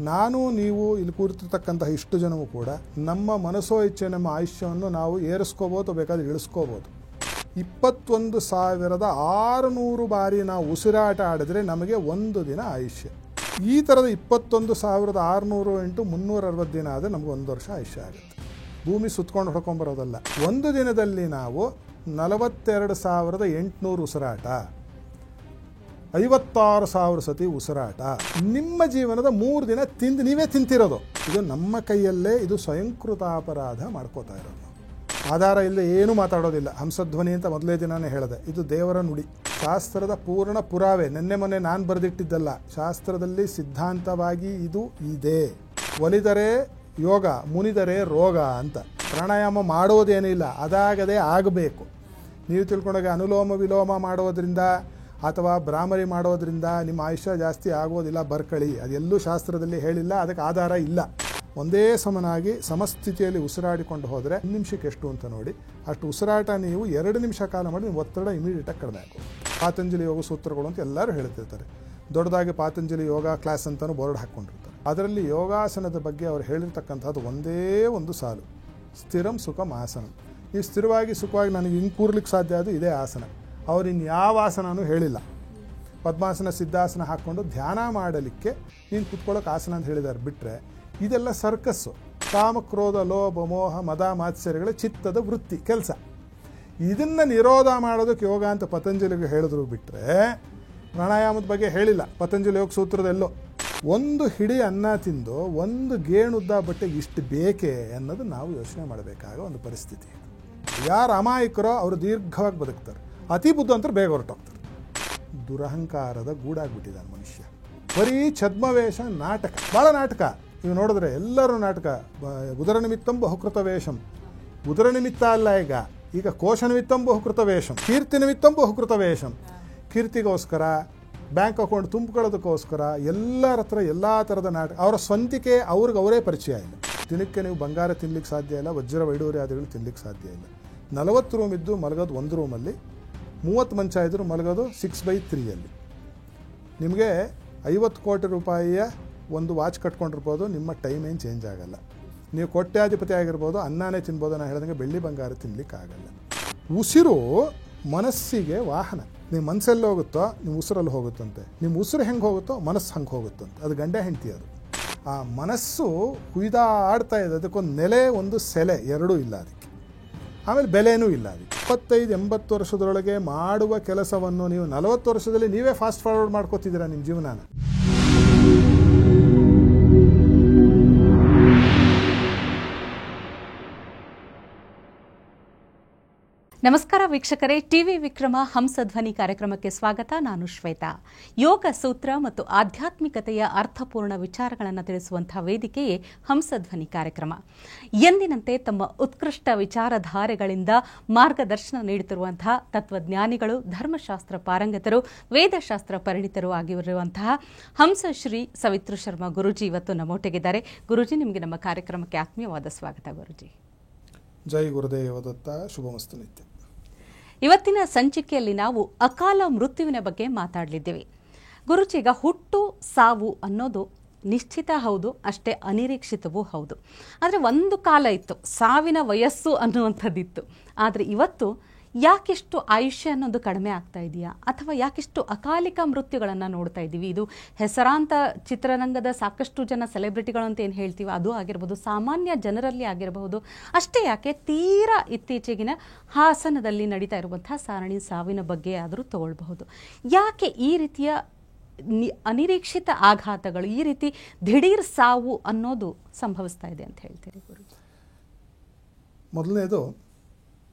ನಾನು ನೀವು ಇಲ್ಲಿ ಕೂರ್ತಿರ್ತಕ್ಕಂತಹ ಇಷ್ಟು ಜನವು ಕೂಡ ನಮ್ಮ ಮನಸ್ಸೋ ಇಚ್ಛೆ ನಮ್ಮ ಆಯುಷ್ಯವನ್ನು ನಾವು ಏರಿಸ್ಕೋಬೋದು, ಬೇಕಾದ್ರೆ ಇಳಿಸ್ಕೋಬೋದು. 21,600 ಬಾರಿ ನಾವು ಉಸಿರಾಟ ಆಡಿದ್ರೆ ನಮಗೆ ಒಂದು ದಿನ ಆಯುಷ್ಯ. ಈ ಥರದ 21,600 × 360 ದಿನ ಆದರೆ ನಮಗೆ 1 ವರ್ಷ ಆಯುಷ್ಯ ಆಗುತ್ತೆ. ಭೂಮಿ ಸುತ್ಕೊಂಡು ಹೊಡ್ಕೊಂಬರೋದಲ್ಲ. ಒಂದು ದಿನದಲ್ಲಿ ನಾವು 42,800 ಉಸಿರಾಟ, 56,000 ಸತಿ ಉಸಿರಾಟ, ನಿಮ್ಮ ಜೀವನದ 3 ದಿನ ನೀವೇ ತಿಂತಿರೋದು. ಇದು ನಮ್ಮ ಕೈಯಲ್ಲೇ, ಇದು ಸ್ವಯಂಕೃತಾಪರಾಧ ಮಾಡ್ಕೋತಾ ಇರೋದು. ಆಧಾರ ಇಲ್ಲದೆ ಏನೂ ಮಾತಾಡೋದಿಲ್ಲ. ಹಂಸಧ್ವನಿ ಅಂತ ಮೊದಲೇ ದಿನಾನೇ ಹೇಳಿದೆ, ಇದು ದೇವರ ನುಡಿ, ಶಾಸ್ತ್ರದ ಪೂರ್ಣ ಪುರಾವೆ. ಮೊನ್ನೆ ನಾನು ಬರೆದಿಟ್ಟಿದ್ದಲ್ಲ, ಶಾಸ್ತ್ರದಲ್ಲಿ ಸಿದ್ಧಾಂತವಾಗಿ ಇದು ಇದೆ. ಒಲಿದರೆ ಯೋಗ, ಮುನಿದರೆ ರೋಗ ಅಂತ. ಪ್ರಾಣಾಯಾಮ ಮಾಡೋದೇನಿಲ್ಲ, ಅದಾಗದೇ ಆಗಬೇಕು. ನೀವು ತಿಳ್ಕೊಂಡಾಗ ಅನುಲೋಮ ವಿಲೋಮ ಮಾಡೋದ್ರಿಂದ ಅಥವಾ ಭ್ರಾಮರಿ ಮಾಡೋದ್ರಿಂದ ನಿಮ್ಮ ಆಯುಷ್ಯ ಜಾಸ್ತಿ ಆಗೋದಿಲ್ಲ, ಬರ್ಕಳಿ. ಅದೆಲ್ಲೂ ಶಾಸ್ತ್ರದಲ್ಲಿ ಹೇಳಿಲ್ಲ, ಅದಕ್ಕೆ ಆಧಾರ ಇಲ್ಲ. ಒಂದೇ ಸಮನಾಗಿ ಸಮಸ್ಥಿತಿಯಲ್ಲಿ ಉಸಿರಾಡಿಕೊಂಡು ಹೋದರೆ 1 ನಿಮಿಷಕ್ಕೆ ಎಷ್ಟು ಅಂತ ನೋಡಿ. ಅಷ್ಟು ಉಸಿರಾಟ ನೀವು 2 ನಿಮಿಷ ಕಾಲ ಮಾಡಿ ನಿಮ್ಮ ಒತ್ತಡ ಇಮಿಡಿಯೇಟಾಗಿ ಕಡಿಮೆ ಆಗೋದು. ಪಾತಂಜಲಿ ಯೋಗ ಸೂತ್ರಗಳು ಅಂತ ಎಲ್ಲರೂ ಹೇಳ್ತಿರ್ತಾರೆ. ದೊಡ್ಡದಾಗಿ ಪಾತಂಜಲಿ ಯೋಗ ಕ್ಲಾಸ್ ಅಂತಲೂ ಬೋರ್ಡ್ ಹಾಕ್ಕೊಂಡಿರ್ತಾರೆ. ಅದರಲ್ಲಿ ಯೋಗಾಸನದ ಬಗ್ಗೆ ಅವರು ಹೇಳಿರ್ತಕ್ಕಂಥದ್ದು ಒಂದೇ ಒಂದು ಸಾಲು, ಸ್ಥಿರಂ ಸುಖಂ ಆಸನ. ನೀವು ಸ್ಥಿರವಾಗಿ ಸುಖವಾಗಿ ನನಗೆ ಹಿಂಗೆ ಕೂರ್ಲಿಕ್ಕೆ ಸಾಧ್ಯ ಅದು ಇದೇ ಆಸನ. ಅವ್ರು ಇನ್ಯಾವ ಆಸನನೂ ಹೇಳಿಲ್ಲ. ಪದ್ಮಾಸನ ಸಿದ್ಧಾಸನ ಹಾಕ್ಕೊಂಡು ಧ್ಯಾನ ಮಾಡಲಿಕ್ಕೆ ನೀನು ಕುತ್ಕೊಳ್ಳೋಕೆ ಆಸನ ಅಂತ ಹೇಳಿದ್ದಾರೆ. ಬಿಟ್ಟರೆ ಇದೆಲ್ಲ ಸರ್ಕಸ್ಸು. ಕಾಮ ಕ್ರೋಧ ಲೋಭ ಮೋಹ ಮದ ಮಾತ್ಸರ್ಯಗಳ ಚಿತ್ತದ ವೃತ್ತಿ ಕೆಲಸ. ಇದನ್ನು ನಿರೋಧ ಮಾಡೋದಕ್ಕೆ ಯೋಗ ಅಂತ ಪತಂಜಲಿಗೆ ಹೇಳಿದ್ರು. ಬಿಟ್ಟರೆ ಪ್ರಾಣಾಯಾಮದ ಬಗ್ಗೆ ಹೇಳಿಲ್ಲ ಪತಂಜಲಿ ಯೋಗ ಸೂತ್ರದೆಲ್ಲೋ. ಒಂದು ಹಿಡಿ ಅನ್ನ ತಿಂದು ಒಂದು ಗೇಣುದ್ದ ಬಟ್ಟೆಗೆ ಇಷ್ಟು ಬೇಕೇ ಅನ್ನೋದು ನಾವು ಯೋಚನೆ ಮಾಡಬೇಕಾಗ ಒಂದು ಪರಿಸ್ಥಿತಿ. ಯಾರು ಅಮಾಯಕರೋ ಅವರು ದೀರ್ಘವಾಗಿ ಬದುಕ್ತಾರೆ, ಅತಿ ಬುದ್ಧಂತರು ಬೇಗ ಹೊರಟೋಗ್ತಾರೆ. ದುರಹಂಕಾರದ ಗೂಡಾಗ್ಬಿಟ್ಟಿದ್ದಾನೆ ಮನುಷ್ಯ. ಬರೀ ಛದ್ಮವೇಷ, ನಾಟಕ, ಭಾಳ ನಾಟಕ. ನೀವು ನೋಡಿದ್ರೆ ಎಲ್ಲರೂ ನಾಟಕ. ಉದರ ನಿಮಿತ್ತಂ ಬಹುಕೃತ ವೇಷಂ. ಉದರ ನಿಮಿತ್ತ ಅಲ್ಲ, ಈಗ ಕೋಶ ನಿಮಿತ್ತಂ ಬಹುಕೃತ ವೇಷಂ, ಕೀರ್ತಿ ನಿಮಿತ್ತಂ ಬಹುಕೃತ ವೇಷಂ. ಕೀರ್ತಿಗೋಸ್ಕರ, ಬ್ಯಾಂಕ್ ಅಕೌಂಟ್ ತುಂಬಿಕೊಳ್ಳೋದಕ್ಕೋಸ್ಕರ ಎಲ್ಲರ ಹತ್ರ ಎಲ್ಲ ಥರದ ನಾಟಕ. ಅವರ ಸ್ವಂತಿಕೆ ಅವರೇ ಪರಿಚಯ ಇಲ್ಲ. ದಿನಕ್ಕೆ ನೀವು ಬಂಗಾರ ತಿನ್ಲಿಕ್ಕೆ ಸಾಧ್ಯ ಇಲ್ಲ, ವಜ್ರ ವೈಡೂರ್ಯಾದಿಗಳು ತಿನ್ಲಿಕ್ಕೆ ಸಾಧ್ಯ ಇಲ್ಲ. 40 ರೂಮ್ ಇದ್ದು ಮಲಗೋದು ಒಂದು ರೂಮಲ್ಲಿ, 30 ಮಂಚ ಇದ್ದರೂ ಮಲಗೋದು 6/3ಯಲ್ಲಿ. ನಿಮಗೆ 50 ಕೋಟಿ ರೂಪಾಯಿಯ ಒಂದು ವಾಚ್ ಕಟ್ಕೊಂಡಿರ್ಬೋದು, ನಿಮ್ಮ ಟೈಮ್ ಏನು ಚೇಂಜ್ ಆಗಲ್ಲ. ನೀವು ಕೋಟ್ಯಾಧಿಪತಿ ಆಗಿರ್ಬೋದು, ಅನ್ನನೇ ತಿನ್ಬೋದು. ನಾನು ಹೇಳಿದಂಗೆ ಬೆಳ್ಳಿ ಬಂಗಾರ ತಿನ್ಲಿಕ್ಕೆ ಆಗಲ್ಲ. ಉಸಿರು ಮನಸ್ಸಿಗೆ ವಾಹನ. ನಿಮ್ಮ ಮನಸ್ಸಲ್ಲಿ ಹೋಗುತ್ತೋ ನಿಮ್ಮ ಉಸಿರಲ್ಲಿ ಹೋಗುತ್ತಂತೆ. ನಿಮ್ಮ ಉಸಿರು ಹೆಂಗೆ ಹೋಗುತ್ತೋ ಮನಸ್ಸು ಹಂಗೆ ಹೋಗುತ್ತಂತೆ. ಅದು ಗಂಡ ಹೆಂಡತಿ. ಅದು ಆ ಮನಸ್ಸು ಕುಯ್ದಾಡ್ತಾ ಇದೆ. ಅದಕ್ಕೊಂದು ನೆಲೆ, ಒಂದು ಸೆಲೆ, ಎರಡೂ ಇಲ್ಲ ಅದಕ್ಕೆ. ಆಮೇಲೆ ಬೆಲೆನೂ ಇಲ್ಲ ಅದಕ್ಕೆ. 75-80 ವರ್ಷದೊಳಗೆ ಮಾಡುವ ಕೆಲಸವನ್ನು ನೀವು 40 ವರ್ಷದಲ್ಲಿ ನೀವೇ ಫಾಸ್ಟ್ ಫಾರ್ವರ್ಡ್ ಮಾಡ್ಕೋತಿದ್ದೀರಾ ನಿಮ್ಮ ಜೀವನನ. ನಮಸ್ಕಾರ ವೀಕ್ಷಕರೇ, ಟಿವಿ ವಿಕ್ರಮ ಹಂಸಧ್ವನಿ ಕಾರ್ಯಕ್ರಮಕ್ಕೆ ಸ್ವಾಗತ. ನಾನು ಶ್ವೇತಾ. ಯೋಗ ಸೂತ್ರ ಮತ್ತು ಆಧ್ಯಾತ್ಮಿಕತೆಯ ಅರ್ಥಪೂರ್ಣ ವಿಚಾರಗಳನ್ನು ತಿಳಿಸುವಂತಹ ವೇದಿಕೆಯೇ ಹಂಸಧ್ವನಿ ಕಾರ್ಯಕ್ರಮ. ಎಂದಿನಂತೆ ತಮ್ಮ ಉತ್ಕೃಷ್ಟ ವಿಚಾರಧಾರೆಗಳಿಂದ ಮಾರ್ಗದರ್ಶನ ನೀಡುತ್ತಿರುವಂತಹ ತತ್ವಜ್ಞಾನಿಗಳು, ಧರ್ಮಶಾಸ್ತ್ರ ಪಾರಂಗತರು, ವೇದಶಾಸ್ತ್ರ ಪರಿಣಿತರು ಆಗಿರುವಂತಹ ಹಂಸಶ್ರೀ ಸವಿತೃ ಶರ್ಮಾ ಗುರುಜಿ ಇವತ್ತು ನಮ್ಮೊಟ್ಟಿಗಿದ್ದಾರೆ. ಗುರುಜಿ, ನಿಮಗೆ ನಮ್ಮ ಕಾರ್ಯಕ್ರಮಕ್ಕೆ ಆತ್ಮೀಯವಾದ ಸ್ವಾಗತ. ಗುರುಜಿ ಜೈ ಗುರುದೇವದತ್ತ, ಶುಭಮಸ್ತು ನಿತ್ಯ. ಇವತ್ತಿನ ಸಂಚಿಕೆಯಲ್ಲಿ ನಾವು ಅಕಾಲ ಮೃತ್ಯುವಿನ ಬಗ್ಗೆ ಮಾತಾಡಲಿದ್ದೇವೆ. ಗುರುಜಿ, ಈಗ ಹುಟ್ಟು ಸಾವು ಅನ್ನೋದು ನಿಶ್ಚಿತ ಹೌದು, ಅಷ್ಟೇ ಅನಿರೀಕ್ಷಿತವೂ ಹೌದು. ಆದರೆ ಒಂದು ಕಾಲ ಇತ್ತು, ಸಾವಿನ ವಯಸ್ಸು ಅನ್ನುವಂಥದ್ದಿತ್ತು. ಆದರೆ ಇವತ್ತು ಯಾಕೆಷ್ಟು ಆಯುಷ್ಯ ಅನ್ನೋದು ಕಡಿಮೆ ಆಗ್ತಾ ಇದೆಯಾ, ಅಥವಾ ಯಾಕೆಷ್ಟು ಅಕಾಲಿಕ ಮೃತ್ಯುಗಳನ್ನು ನೋಡ್ತಾ ಇದ್ದೀವಿ? ಇದು ಹೆಸರಾಂತ ಚಿತ್ರರಂಗದ ಸಾಕಷ್ಟು ಜನ ಸೆಲೆಬ್ರಿಟಿಗಳು ಅಂತ ಏನು ಹೇಳ್ತೀವಿ ಅದು ಆಗಿರ್ಬೋದು, ಸಾಮಾನ್ಯ ಜನರಲ್ಲಿ ಆಗಿರಬಹುದು. ಅಷ್ಟೇ ಯಾಕೆ ತೀರಾ ಇತ್ತೀಚೆಗಿನ ಹಾಸನದಲ್ಲಿ ನಡೀತಾ ಇರುವಂತಹ ಸಾರಣಿ ಸಾವಿನ ಬಗ್ಗೆ ಆದರೂ ತಗೊಳ್ಬಹುದು. ಯಾಕೆ ಈ ರೀತಿಯ ಅನಿರೀಕ್ಷಿತ ಆಘಾತಗಳು, ಈ ರೀತಿ ದಿಢೀರ್ ಸಾವು ಅನ್ನೋದು ಸಂಭವಿಸ್ತಾ ಇದೆ ಅಂತ ಹೇಳ್ತೀರಿ ಗುರುಜಿ? ಮೊದಲನೇದು,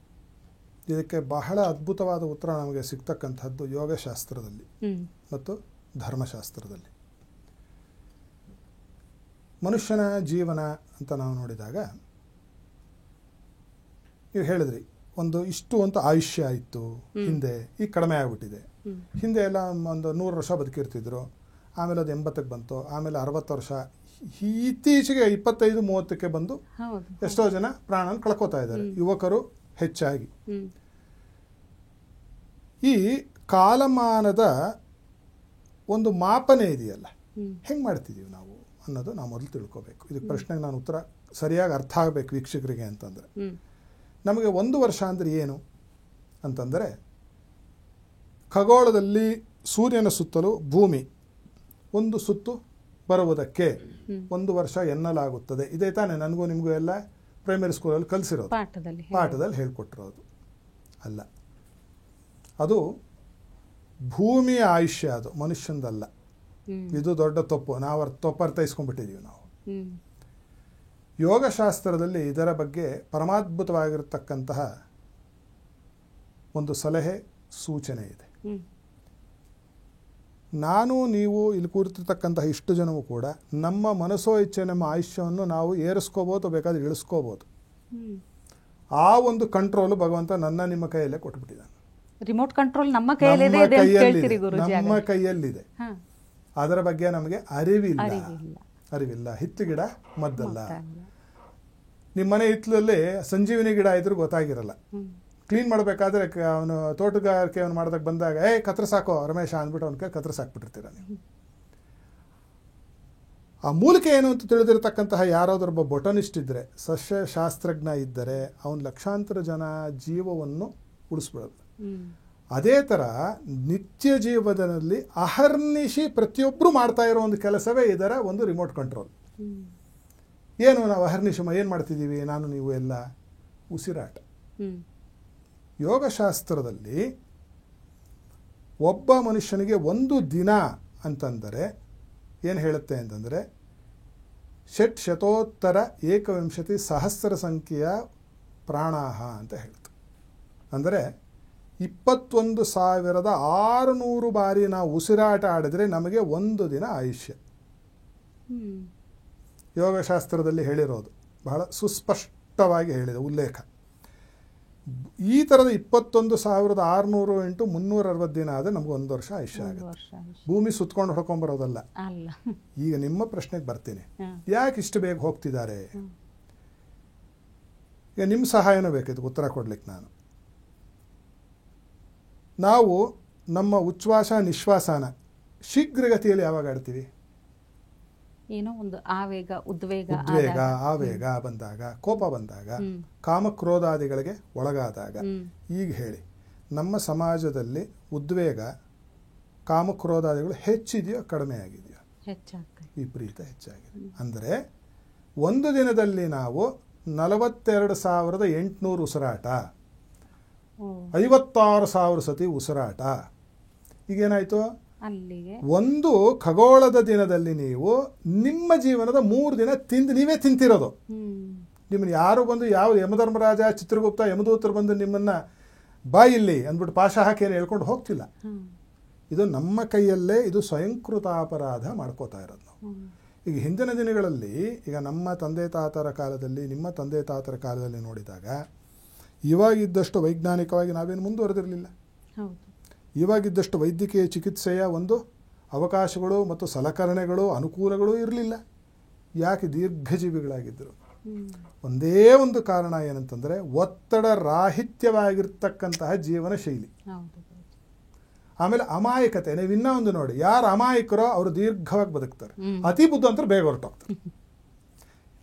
ಇದಕ್ಕೆ ಬಹಳ ಅದ್ಭುತವಾದ ಉತ್ತರ ನಮಗೆ ಸಿಗ್ತಕ್ಕಂಥದ್ದು ಯೋಗಶಾಸ್ತ್ರದಲ್ಲಿ ಮತ್ತು ಧರ್ಮಶಾಸ್ತ್ರದಲ್ಲಿ. ಮನುಷ್ಯನ ಜೀವನ ಅಂತ ನಾವು ನೋಡಿದಾಗ, ನೀವು ಹೇಳಿದ್ರಿ ಇಷ್ಟು ಅಂತ ಆಯುಷ್ಯ ಇತ್ತು ಹಿಂದೆ, ಈಗ ಕಡಿಮೆ ಆಗಿಬಿಟ್ಟಿದೆ. ಹಿಂದೆ ಎಲ್ಲ ಒಂದು 100 ವರ್ಷ ಬದುಕಿರ್ತಿದ್ರು, ಆಮೇಲೆ ಅದು 80ಕ್ಕೆ ಬಂತು, ಆಮೇಲೆ 60 ವರ್ಷ, ಇತ್ತೀಚೆಗೆ 25-30ಕ್ಕೆ ಬಂದು ಎಷ್ಟೋ ಜನ ಪ್ರಾಣ ಕಳ್ಕೊತಾ ಇದ್ದಾರೆ, ಯುವಕರು ಹೆಚ್ಚಾಗಿ. ಈ ಕಾಲಮಾನದ ಒಂದು ಮಾಪನೆ ಇದೆಯಲ್ಲ, ಹೆಂಗೆ ಮಾಡ್ತಿದ್ದೀವಿ ನಾವು ಅನ್ನೋದು ನಾವು ಮೊದಲು ತಿಳ್ಕೋಬೇಕು. ಇದಕ್ಕೆ ಪ್ರಶ್ನೆಗೆ ನಾನು ಉತ್ತರ ಸರಿಯಾಗಿ ಅರ್ಥ ಆಗಬೇಕು ವೀಕ್ಷಕರಿಗೆ ಅಂತಂದರೆ, ನಮಗೆ 1 ವರ್ಷ ಅಂದರೆ ಏನು ಅಂತಂದರೆ, ಖಗೋಳದಲ್ಲಿ ಸೂರ್ಯನ ಸುತ್ತಲೂ ಭೂಮಿ ಒಂದು ಸುತ್ತು ಬರುವುದಕ್ಕೆ 1 ವರ್ಷ ಎನ್ನಲಾಗುತ್ತದೆ. ಇದೇ ತಾನೇ ನನಗೂ ನಿಮಗೂ ಎಲ್ಲ ಪ್ರೈಮರಿ ಸ್ಕೂಲಲ್ಲಿ ಕಲಿಸಿರೋದು, ಪಾಠದಲ್ಲಿ ಹೇಳ್ಕೊಟ್ಟಿರೋದು ಅಲ್ಲ. ಅದು ಭೂಮಿಯ ಆಯುಷ್ಯ, ಅದು ಮನುಷ್ಯಂದಲ್ಲ. ಇದು ದೊಡ್ಡ ತಪ್ಪು, ನಾವು ತಪ್ಪು ಅರ್ಥೈಸ್ಕೊಂಡ್ಬಿಟ್ಟಿದ್ದೀವಿ ನಾವು. ಯೋಗಶಾಸ್ತ್ರದಲ್ಲಿ ಇದರ ಬಗ್ಗೆ ಪರಮಾದ್ಭುತವಾಗಿರತಕ್ಕಂತಹ ಒಂದು ಸಲಹೆ ಸೂಚನೆ ಇದೆ. ನಾನು ನೀವು ಇಲ್ಲಿ ಕೂರ್ತಿರ್ತಕ್ಕಂತಹ ಇಷ್ಟು ಜನವು ಕೂಡ ನಮ್ಮ ಮನಸ್ಸೋ ಇಚ್ಛೆ ನಮ್ಮ ಆಯುಷ್ಯವನ್ನು ನಾವು ಏರಿಸ್ಕೋಬೋದು, ಬೇಕಾದ್ರೆ ಇಳಿಸ್ಕೋಬೋದು. ಆ ಒಂದು ಕಂಟ್ರೋಲು ಭಗವಂತ ನಿಮ್ಮ ಕೈಯಲ್ಲೇ ಕೊಟ್ಬಿಟ್ಟಿದ್ದಾನೆ. ರಿಮೋಟ್ ಕಂಟ್ರೋಲ್ ನಮ್ಮ ಕೈಯಲ್ಲಿದೆ. ಅದರ ಬಗ್ಗೆ ನಮಗೆ ಅರಿವಿಲ್ಲ. ಹಿತ್ತು ಗಿಡ ಮದ್ದಲ್ಲ. ನಿಮ್ಮ ಮನೆ ಹಿತ್ತಲಲ್ಲಿ ಸಂಜೀವಿನಿ ಗಿಡ ಇದ್ರೂ ಗೊತ್ತಾಗಿರಲ್ಲ. ಕ್ಲೀನ್ ಮಾಡಬೇಕಾದ್ರೆ ಅವನು ತೋಟಗಾರಿಕೆ ಅವನು ಮಾಡೋದಕ್ಕೆ ಬಂದಾಗ ಕತ್ತರಿಸಾಕೋ ರಮೇಶ ಅಂದ್ಬಿಟ್ಟು ಅವನ ಕೈ ಕತ್ತರಿಸಾಕ್ಬಿಟ್ಟಿರ್ತೀರ ನೀವು. ಆ ಮೂಲಕ ಏನು ಅಂತ ತಿಳಿದಿರತಕ್ಕಂತಹ ಯಾರಾದರೊಬ್ಬ ಬೊಟನಿಸ್ಟ್ ಇದ್ದರೆ, ಸಸ್ಯಶಾಸ್ತ್ರಜ್ಞ ಇದ್ದರೆ, ಅವನ ಲಕ್ಷಾಂತರ ಜನ ಜೀವವನ್ನು ಉಳಿಸ್ಬಿಡೋದು. ಅದೇ ಥರ ನಿತ್ಯ ಜೀವನದಲ್ಲಿ ಅಹರ್ನಿಶಿ ಪ್ರತಿಯೊಬ್ಬರು ಮಾಡ್ತಾ ಇರೋ ಒಂದು ಕೆಲಸವೇ ಇದರ ಒಂದು ರಿಮೋಟ್ ಕಂಟ್ರೋಲ್. ಏನು ನಾವು ಅಹರ್ನಿಶಿ ಏನು ಮಾಡ್ತಿದ್ದೀವಿ, ನಾನು ನೀವು ಎಲ್ಲ ಉಸಿರಾಟ. ಯೋಗಶಾಸ್ತ್ರದಲ್ಲಿ ಒಬ್ಬ ಮನುಷ್ಯನಿಗೆ 1 ದಿನ ಅಂತಂದರೆ ಏನು ಹೇಳುತ್ತೆ ಅಂತಂದರೆ, 6,121 ಸಹಸ್ರ ಸಂಖ್ಯೆಯ ಪ್ರಾಣಾಹ ಅಂತ ಹೇಳ್ತು. ಅಂದರೆ 21,600 ಬಾರಿ ನಾವು ಉಸಿರಾಟ ಆಡಿದ್ರೆ ನಮಗೆ 1 ದಿನ ಆಯುಷ್ಯ. ಯೋಗಶಾಸ್ತ್ರದಲ್ಲಿ ಹೇಳಿರೋದು ಬಹಳ ಸುಸ್ಪಷ್ಟವಾಗಿ ಹೇಳಿದೆ ಉಲ್ಲೇಖ. ಈ ಥರದ 21,600 × 360 ದಿನ ಆದರೆ ನಮ್ಗೆ 1 ವರ್ಷ ಆಯುಷ್ಯ ಆಗುತ್ತೆ. ಭೂಮಿ ಸುತ್ಕೊಂಡು ಹೊಡ್ಕೊಂಬರೋದಲ್ಲ. ಈಗ ನಿಮ್ಮ ಪ್ರಶ್ನೆಗೆ ಬರ್ತೀನಿ, ಯಾಕೆ ಇಷ್ಟು ಬೇಗ ಹೋಗ್ತಿದ್ದಾರೆ? ಈಗ ನಿಮ್ಮ ಸಹಾಯನೂ ಬೇಕಿತ್ತು ಉತ್ತರ ಕೊಡ್ಲಿಕ್ಕೆ. ನಾವು ನಮ್ಮ ಉಚ್ಛ್ವಾಸ ನಿಶ್ವಾಸನ ಶೀಘ್ರಗತಿಯಲ್ಲಿ ಯಾವಾಗ ಆಡ್ತೀವಿ? ಏನೋ ಒಂದು ಉದ್ವೇಗ ಆವೇಗ ಬಂದಾಗ, ಕೋಪ ಬಂದಾಗ, ಕಾಮಕ್ರೋಧಾದಿಗಳಿಗೆ ಒಳಗಾದಾಗ. ಈಗ ಹೇಳಿ, ನಮ್ಮ ಸಮಾಜದಲ್ಲಿ ಉದ್ವೇಗ ಕಾಮಕ್ರೋಧಾದಿಗಳು ಹೆಚ್ಚಿದೆಯೋ ಕಡಿಮೆ ಆಗಿದೆಯೋ? ವಿಪರೀತ ಹೆಚ್ಚಾಗಿದೆ. ಅಂದರೆ 1 ದಿನದಲ್ಲಿ ನಾವು 42,800 ಉಸಿರಾಟ, 56,000 ಸತಿ ಉಸಿರಾಟ. ಈಗೇನಾಯಿತು? ಒಂದು ಖಗೋಳದ ದಿನದಲ್ಲಿ ನೀವು ನಿಮ್ಮ ಜೀವನದ 3 ದಿನ ನೀವೇ ತಿಂತಿರೋದು. ನಿಮ್ಮನ್ನು ಯಾರು ಬಂದು ಯಾವ ಯಮಧರ್ಮರಾಜ, ಚಿತ್ರಗುಪ್ತ, ಯಮದೂತರು ಬಂದು ನಿಮ್ಮನ್ನು ಬಾಯಿಲ್ಲಿ ಅಂದ್ಬಿಟ್ಟು ಪಾಶ ಹಾಕಿ ಏನು ಹೇಳ್ಕೊಂಡು ಹೋಗ್ತಿಲ್ಲ. ಇದು ನಮ್ಮ ಕೈಯಲ್ಲೇ ಇದು ಸ್ವಯಂಕೃತಾಪರಾಧ ಮಾಡ್ಕೋತಾ ಇರೋದು ನಾವು. ಈಗ ಹಿಂದಿನ ದಿನಗಳಲ್ಲಿ, ಈಗ ನಮ್ಮ ತಂದೆ ತಾತರ ಕಾಲದಲ್ಲಿ, ನಿಮ್ಮ ತಂದೆ ತಾತರ ಕಾಲದಲ್ಲಿ ನೋಡಿದಾಗ ಇವಾಗಿದ್ದಷ್ಟು ವೈಜ್ಞಾನಿಕವಾಗಿ ನಾವೇನು ಮುಂದುವರೆದಿರಲಿಲ್ಲ. ಇವಾಗಿದ್ದಷ್ಟು ವೈದ್ಯಕೀಯ ಚಿಕಿತ್ಸೆಯ ಒಂದು ಅವಕಾಶಗಳು ಮತ್ತು ಸಲಕರಣೆಗಳು, ಅನುಕೂಲಗಳು ಇರಲಿಲ್ಲ. ಯಾಕೆ ದೀರ್ಘಜೀವಿಗಳಾಗಿದ್ದರು? ಒಂದೇ ಒಂದು ಕಾರಣ ಏನಂತಂದರೆ ಒತ್ತಡ ರಾಹಿತ್ಯವಾಗಿರ್ತಕ್ಕಂತಹ ಜೀವನ ಶೈಲಿ. ಆಮೇಲೆ ಅಮಾಯಕತೆ. ನೀವು ಇನ್ನೂ ಒಂದು ನೋಡಿ, ಯಾರು ಅಮಾಯಕರೋ ಅವರು ದೀರ್ಘವಾಗಿ ಬದುಕ್ತಾರೆ. ಅತಿ ಬುದ್ಧಿವಂತರು ಬೇಗ ಹೊರಟೋಗ್ತಾರೆ.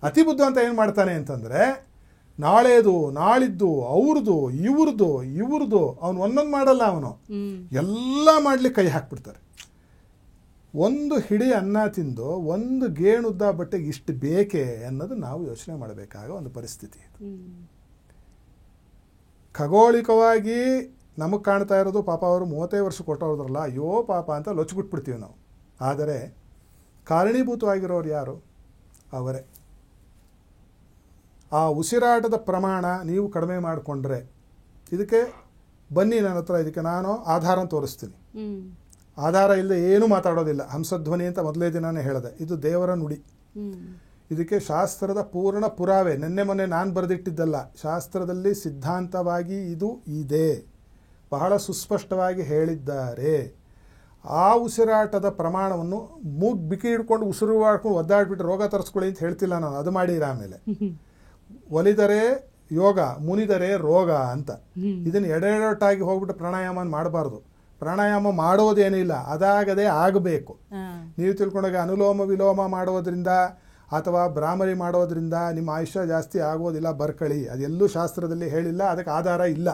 ಅತಿ ಬುದ್ಧಿವಂತ ಏನು ಮಾಡ್ತಾನೆ ಅಂತಂದರೆ, ನಾಳೆದು ನಾಳಿದ್ದು ಅವ್ರದ್ದು ಇವ್ರದ್ದು ಅವನು ಒಂದೊಂದು ಮಾಡಲ್ಲ, ಅವನು ಎಲ್ಲ ಮಾಡ್ಲಿಕ್ಕೆ ಕೈ ಹಾಕ್ಬಿಡ್ತಾರೆ. ಒಂದು ಹಿಡಿ ಅನ್ನ ತಿಂದು 1 ಗೇಣುದ್ದ ಬಟ್ಟೆಗೆ ಇಷ್ಟು ಬೇಕೇ ಅನ್ನೋದು ನಾವು ಯೋಚನೆ ಮಾಡಬೇಕಾಗ ಒಂದು ಪರಿಸ್ಥಿತಿ. ಖಗೋಳಿಕವಾಗಿ ನಮಗೆ ಕಾಣ್ತಾ ಇರೋದು ಪಾಪ ಅವರು 35 ವರ್ಷ ಕೊಟ್ಟವ್ರದ್ರಲ್ಲ, ಅಯ್ಯೋ ಪಾಪ ಅಂತ ಲೊಚ್ಚಿಬಿಟ್ಬಿಡ್ತೀವಿ ನಾವು. ಆದರೆ ಕಾರಣೀಭೂತವಾಗಿರೋರು ಯಾರು? ಅವರೇ. ಆ ಉಸಿರಾಟದ ಪ್ರಮಾಣ ನೀವು ಕಡಿಮೆ ಮಾಡಿಕೊಂಡ್ರೆ, ಇದಕ್ಕೆ ಬನ್ನಿ ನನ್ನ ಹತ್ರ, ಇದಕ್ಕೆ ನಾನು ಆಧಾರ ತೋರಿಸ್ತೀನಿ. ಆಧಾರ ಇಲ್ಲದೆ ಏನೂ ಮಾತಾಡೋದಿಲ್ಲ. ಹಂಸಧ್ವನಿ ಅಂತ ಮೊದಲೇ ದಿನಾನೇ ಹೇಳಿದೆ, ಇದು ದೇವರ ನುಡಿ. ಇದಕ್ಕೆ ಶಾಸ್ತ್ರದ ಪೂರ್ಣ ಪುರಾವೆ. ಮೊನ್ನೆ ನಾನು ಬರೆದಿಟ್ಟಿದ್ದಲ್ಲ, ಶಾಸ್ತ್ರದಲ್ಲಿ ಸಿದ್ಧಾಂತವಾಗಿ ಇದು ಇದೆ, ಬಹಳ ಸುಸ್ಪಷ್ಟವಾಗಿ ಹೇಳಿದ್ದಾರೆ. ಆ ಉಸಿರಾಟದ ಪ್ರಮಾಣವನ್ನು ಬಿಕ್ಕಿ ಹಿಡ್ಕೊಂಡು ಉಸಿರು ಮಾಡ್ಕೊಂಡು ಒದ್ದಾಡ್ಬಿಟ್ಟು ರೋಗ ತರಿಸ್ಕೊಳ್ಳಿ ಅಂತ ಹೇಳ್ತಿಲ್ಲ ನಾನು. ಅದು ಮಾಡಿರ ಆಮೇಲೆ ಒಲಿದರೆ ಯೋಗ, ಮುನಿದರೆ ರೋಗ ಅಂತ. ಇದನ್ನು ಎಡೆಟಾಗಿ ಹೋಗ್ಬಿಟ್ಟು ಪ್ರಾಣಾಯಾಮ ಮಾಡಬಾರ್ದು. ಪ್ರಾಣಾಯಾಮ ಮಾಡೋದೇನಿಲ್ಲ, ಅದಾಗದೇ ಆಗಬೇಕು. ನೀವು ತಿಳ್ಕೊಂಡಾಗ ಅನುಲೋಮ ವಿಲೋಮ ಮಾಡೋದ್ರಿಂದ ಅಥವಾ ಭ್ರಾಮರಿ ಮಾಡೋದ್ರಿಂದ ನಿಮ್ಮ ಆಯುಷ್ಯ ಜಾಸ್ತಿ ಆಗೋದಿಲ್ಲ, ಬರ್ಕಳಿ. ಅದೆಲ್ಲೂ ಶಾಸ್ತ್ರದಲ್ಲಿ ಹೇಳಿಲ್ಲ, ಅದಕ್ಕೆ ಆಧಾರ ಇಲ್ಲ.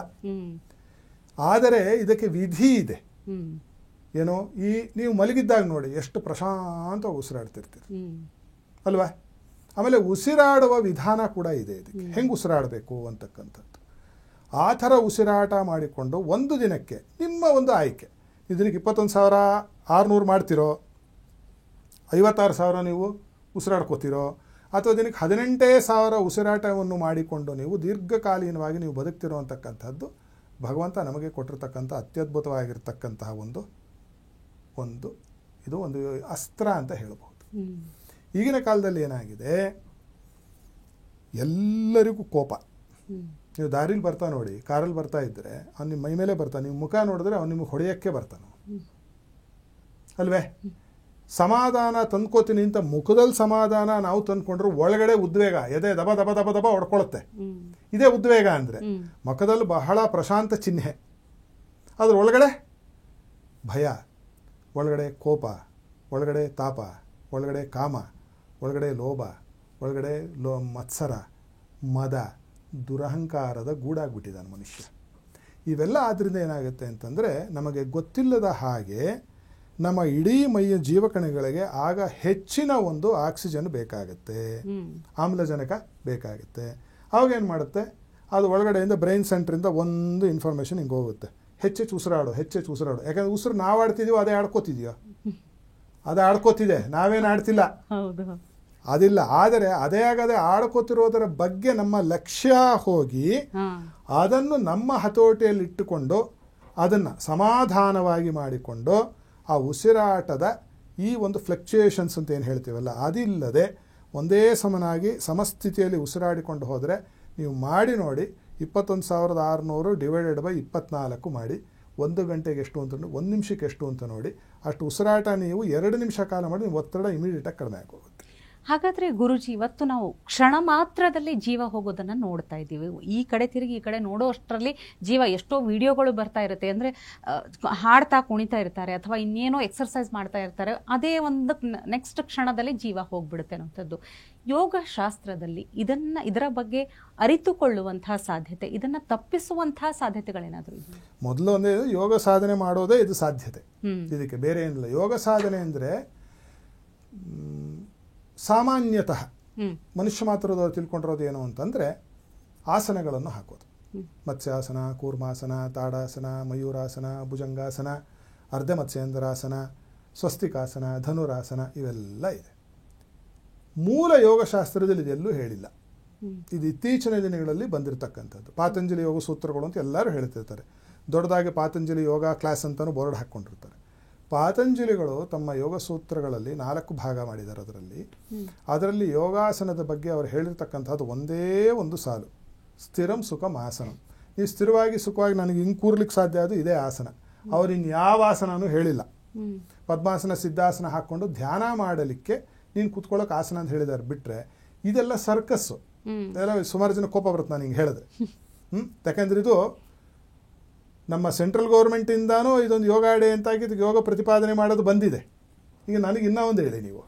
ಆದರೆ ಇದಕ್ಕೆ ವಿಧಿ ಇದೆ. ಏನೋ ಈ ನೀವು ಮಲಗಿದ್ದಾಗ ನೋಡಿ ಎಷ್ಟು ಪ್ರಶಾಂತವಾಗಿ ಉಸಿರಾಡ್ತಿರ್ತೀರಿ ಅಲ್ವಾ. ಆಮೇಲೆ ಉಸಿರಾಡುವ ವಿಧಾನ ಕೂಡ ಇದೆ ಇದಕ್ಕೆ, ಹೆಂಗೆ ಉಸಿರಾಡಬೇಕು ಅಂತಕ್ಕಂಥದ್ದು. ಆ ಥರ ಉಸಿರಾಟ ಮಾಡಿಕೊಂಡು ಒಂದು ದಿನಕ್ಕೆ ನಿಮ್ಮ ಒಂದು ಆಯ್ಕೆ, ಇದಕ್ಕೆ 21,600 ಮಾಡ್ತಿರೋ, 56,000 ನೀವು ಉಸಿರಾಡ್ಕೋತಿರೋ, ಅಥವಾ ದಿನಕ್ಕೆ 18,000 ಉಸಿರಾಟವನ್ನು ಮಾಡಿಕೊಂಡು ನೀವು ದೀರ್ಘಕಾಲೀನವಾಗಿ ನೀವು ಬದುಕ್ತಿರೋ ಅಂತಕ್ಕಂಥದ್ದು ಭಗವಂತ ನಮಗೆ ಕೊಟ್ಟಿರ್ತಕ್ಕಂಥ ಅತ್ಯದ್ಭುತವಾಗಿರ್ತಕ್ಕಂತಹ ಒಂದು ಅಸ್ತ್ರ ಅಂತ ಹೇಳ್ಬೋದು. ಈಗಿನ ಕಾಲದಲ್ಲಿ ಏನಾಗಿದೆ, ಎಲ್ಲರಿಗೂ ಕೋಪ. ನೀವು ದಾರಿಲಿ ಬರ್ತಾ ನೋಡಿ, ಕಾರಲ್ಲಿ ಬರ್ತಾ ಇದ್ದರೆ ಅವ್ನು ನಿಮ್ಮ ಮೈ ಮೇಲೆ ಬರ್ತಾನೆ, ನೀವು ಮುಖ ನೋಡಿದ್ರೆ ಅವ್ನು ನಿಮಗೆ ಹೊಡೆಯೋಕ್ಕೆ ಬರ್ತಾನೆ ಅಲ್ವೇ. ಸಮಾಧಾನ ತಂದ್ಕೋತೀನಿ ಅಂತ ಮುಖದಲ್ಲಿ ಸಮಾಧಾನ ನಾವು ತಂದ್ಕೊಂಡ್ರೆ ಒಳಗಡೆ ಉದ್ವೇಗ, ಎದೆ ದಬ ದಬ ದಬ ದಬ ಹೊಡ್ಕೊಳುತ್ತೆ. ಇದೇ ಉದ್ವೇಗ ಅಂದರೆ ಮುಖದಲ್ಲಿ ಬಹಳ ಪ್ರಶಾಂತ ಚಿಹ್ನೆ, ಅದ್ರ ಒಳಗಡೆ ಭಯ, ಒಳಗಡೆ ಕೋಪ, ಒಳಗಡೆ ತಾಪ, ಒಳಗಡೆ ಕಾಮ, ಒಳಗಡೆ ಲೋಭ, ಒಳಗಡೆ ಮತ್ಸರ, ಮದ, ದುರಹಂಕಾರದ ಗೂಡಾಗ್ಬಿಟ್ಟಿದ್ದಾನೆ ಮನುಷ್ಯ. ಇವೆಲ್ಲ ಆದ್ದರಿಂದ ಏನಾಗುತ್ತೆ ಅಂತಂದರೆ ನಮಗೆ ಗೊತ್ತಿಲ್ಲದ ಹಾಗೆ ನಮ್ಮ ಇಡೀ ಮೈಯ ಜೀವಕಣಗಳಿಗೆ ಆಗ ಹೆಚ್ಚಿನ ಒಂದು ಆಕ್ಸಿಜನ್ ಬೇಕಾಗುತ್ತೆ, ಆಮ್ಲಜನಕ ಬೇಕಾಗುತ್ತೆ. ಆವಾಗ ಏನು ಮಾಡುತ್ತೆ, ಅದು ಒಳಗಡೆಯಿಂದ ಬ್ರೈನ್ ಸೆಂಟ್ರಿಂದ ಒಂದು ಇನ್ಫಾರ್ಮೇಷನ್ ಹಿಂಗೆ ಹೋಗುತ್ತೆ, ಹೆಚ್ಚೆಚ್ಚು ಉಸಿರಾಡು, ಹೆಚ್ಚೆಚ್ಚು ಉಸಿರಾಡು. ಯಾಕಂದರೆ ಉಸಿರು ನಾವು ಆಡ್ತಿದ್ದೀವೋ ಅದೇ ಆಡ್ಕೋತಿದೆಯೋ, ಅದು ಆಡ್ಕೋತಿದೆ, ನಾವೇನು ಆಡ್ತಿಲ್ಲ, ಅದಿಲ್ಲ. ಆದರೆ ಅದೇ ಆಗದೆ ಆಡ್ಕೋತಿರೋದರ ಬಗ್ಗೆ ನಮ್ಮ ಲಕ್ಷ್ಯ ಹೋಗಿ ಅದನ್ನು ನಮ್ಮ ಹತೋಟಿಯಲ್ಲಿ ಇಟ್ಟುಕೊಂಡು ಅದನ್ನು ಸಮಾಧಾನವಾಗಿ ಮಾಡಿಕೊಂಡು ಆ ಉಸಿರಾಟದ ಈ ಒಂದು ಫ್ಲಕ್ಚುಯೇಷನ್ಸ್ ಅಂತ ಏನು ಹೇಳ್ತೀವಲ್ಲ ಅದಿಲ್ಲದೆ ಒಂದೇ ಸಮನಾಗಿ ಸಮಸ್ಥಿತಿಯಲ್ಲಿ ಉಸಿರಾಡಿಕೊಂಡು ಹೋದರೆ ನೀವು ಮಾಡಿ ನೋಡಿ, 21,600 ಡಿವೈಡೆಡ್ ಬೈ 24 ಮಾಡಿ, 1 ಗಂಟೆಗೆ ಎಷ್ಟು ಅಂತ, 1 ನಿಮಿಷಕ್ಕೆ ಎಷ್ಟು ಅಂತ ನೋಡಿ. ಅಷ್ಟು ಉಸಿರಾಟ ನೀವು 2 ನಿಮಿಷ ಕಾಲ ಮಾಡಿ, ನೀವು ಒತ್ತಡ ಇಮಿಡಿಯೇಟಾಗಿ ಕಡಿಮೆ ಆಗೋಗುತ್ತೆ. ಹಾಗಾದರೆ ಗುರುಜಿ, ಇವತ್ತು ನಾವು ಕ್ಷಣ ಮಾತ್ರದಲ್ಲಿ ಜೀವ ಹೋಗೋದನ್ನು ನೋಡ್ತಾ ಇದ್ದೀವಿ. ಈ ಕಡೆ ತಿರುಗಿ ಈ ಕಡೆ ನೋಡೋ ಅಷ್ಟರಲ್ಲಿ ಜೀವ ಎಷ್ಟೋ ವಿಡಿಯೋಗಳು ಬರ್ತಾ ಇರುತ್ತೆ. ಅಂದರೆ ಹಾಡ್ತಾ ಕುಣಿತಾ ಇರ್ತಾರೆ ಅಥವಾ ಇನ್ನೇನೋ ಎಕ್ಸರ್ಸೈಸ್ ಮಾಡ್ತಾ ಇರ್ತಾರೆ, ಅದೇ ಒಂದು ನೆಕ್ಸ್ಟ್ ಕ್ಷಣದಲ್ಲಿ ಜೀವ ಹೋಗ್ಬಿಡುತ್ತೆ ಅನ್ನೋಂಥದ್ದು. ಯೋಗ ಶಾಸ್ತ್ರದಲ್ಲಿ ಇದರ ಬಗ್ಗೆ ಅರಿತುಕೊಳ್ಳುವಂತಹ ಸಾಧ್ಯತೆ, ಇದನ್ನು ತಪ್ಪಿಸುವಂತಹ ಸಾಧ್ಯತೆಗಳೇನಾದರೂ ಇದೆ? ಮೊದಲು ಒಂದೇ ಯೋಗ ಸಾಧನೆ ಮಾಡೋದೇ ಇದು ಸಾಧ್ಯತೆ, ಇದಕ್ಕೆ ಬೇರೆ ಏನಿಲ್ಲ. ಯೋಗ ಸಾಧನೆ ಅಂದರೆ ಸಾಮಾನ್ಯತಃ ಮನುಷ್ಯ ಮಾತ್ರದವರು ತಿಳ್ಕೊಂಡಿರೋದು ಏನು ಅಂತಂದರೆ ಆಸನಗಳನ್ನು ಹಾಕೋದು. ಮತ್ಸ್ಯಾಸನ, ಕೂರ್ಮಾಸನ, ತಾಡಾಸನ, ಮಯೂರಾಸನ, ಭುಜಂಗಾಸನ, ಅರ್ಧ ಮತ್ಸ್ಯೇಂದ್ರಾಸನ, ಸ್ವಸ್ತಿಕಾಸನ, ಧನುರಾಸನ, ಇವೆಲ್ಲ ಇದೆ. ಮೂಲ ಯೋಗಶಾಸ್ತ್ರದಲ್ಲಿ ಇದೆಲ್ಲೂ ಹೇಳಿಲ್ಲ. ಇದು ಇತ್ತೀಚಿನ ದಿನಗಳಲ್ಲಿ ಬಂದಿರತಕ್ಕಂಥದ್ದು. ಪಾತಂಜಲಿ ಯೋಗ ಸೂತ್ರಗಳು ಅಂತ ಎಲ್ಲರೂ ಹೇಳ್ತಿರ್ತಾರೆ. ದೊಡ್ಡದಾಗಿ ಪಾತಂಜಲಿ ಯೋಗ ಕ್ಲಾಸ್ ಅಂತಲೂ ಬೋರ್ಡ್ ಹಾಕ್ಕೊಂಡಿರ್ತಾರೆ. ಪಾತಂಜಲಿಗಳು ತಮ್ಮ ಯೋಗ ಸೂತ್ರಗಳಲ್ಲಿ 4 ಭಾಗ ಮಾಡಿದ್ದಾರೆ. ಅದರಲ್ಲಿ ಯೋಗಾಸನದ ಬಗ್ಗೆ ಅವರು ಹೇಳಿರ್ತಕ್ಕಂಥದ್ದು ಒಂದೇ ಒಂದು ಸಾಲು, ಸ್ಥಿರಂ ಸುಖಂ ಆಸನಂ. ನೀವು ಸ್ಥಿರವಾಗಿ ಸುಖವಾಗಿ ನನಗೆ ಹಿಂಗೆ ಕೂರ್ಲಿಕ್ಕೆ ಸಾಧ್ಯ ಅದು ಇದೇ ಆಸನ. ಅವ್ರು ಇನ್ಯಾವ ಆಸನನೂ ಹೇಳಿಲ್ಲ. ಪದ್ಮಾಸನ, ಸಿದ್ಧಾಸನ ಹಾಕ್ಕೊಂಡು ಧ್ಯಾನ ಮಾಡಲಿಕ್ಕೆ ನೀನು ಕೂತ್ಕೊಳ್ಳೋಕೆ ಆಸನ ಅಂತ ಹೇಳಿದ್ದಾರೆ. ಬಿಟ್ಟರೆ ಇದೆಲ್ಲ ಸರ್ಕಸ್ಸು. ಎಲ್ಲ ಸುಮಾರು ಜನ ಕೋಪ ಬರುತ್ತೆ ನಾನು ಹಿಂಗೆ ಹೇಳಿದ್ರೆ. ಯಾಕೆಂದರೆ ಇದು ನಮ್ಮ ಸೆಂಟ್ರಲ್ ಗೌರ್ಮೆಂಟಿಂದಾನೂ ಇದೊಂದು ಯೋಗ ಡೇ ಅಂತಾಗಿ ಇದಕ್ಕೆ ಯೋಗ ಪ್ರತಿಪಾದನೆ ಮಾಡೋದು ಬಂದಿದೆ. ಈಗ ನನಗೆ ಇನ್ನೂ ಒಂದು ಹೇಳಿ, ನೀವು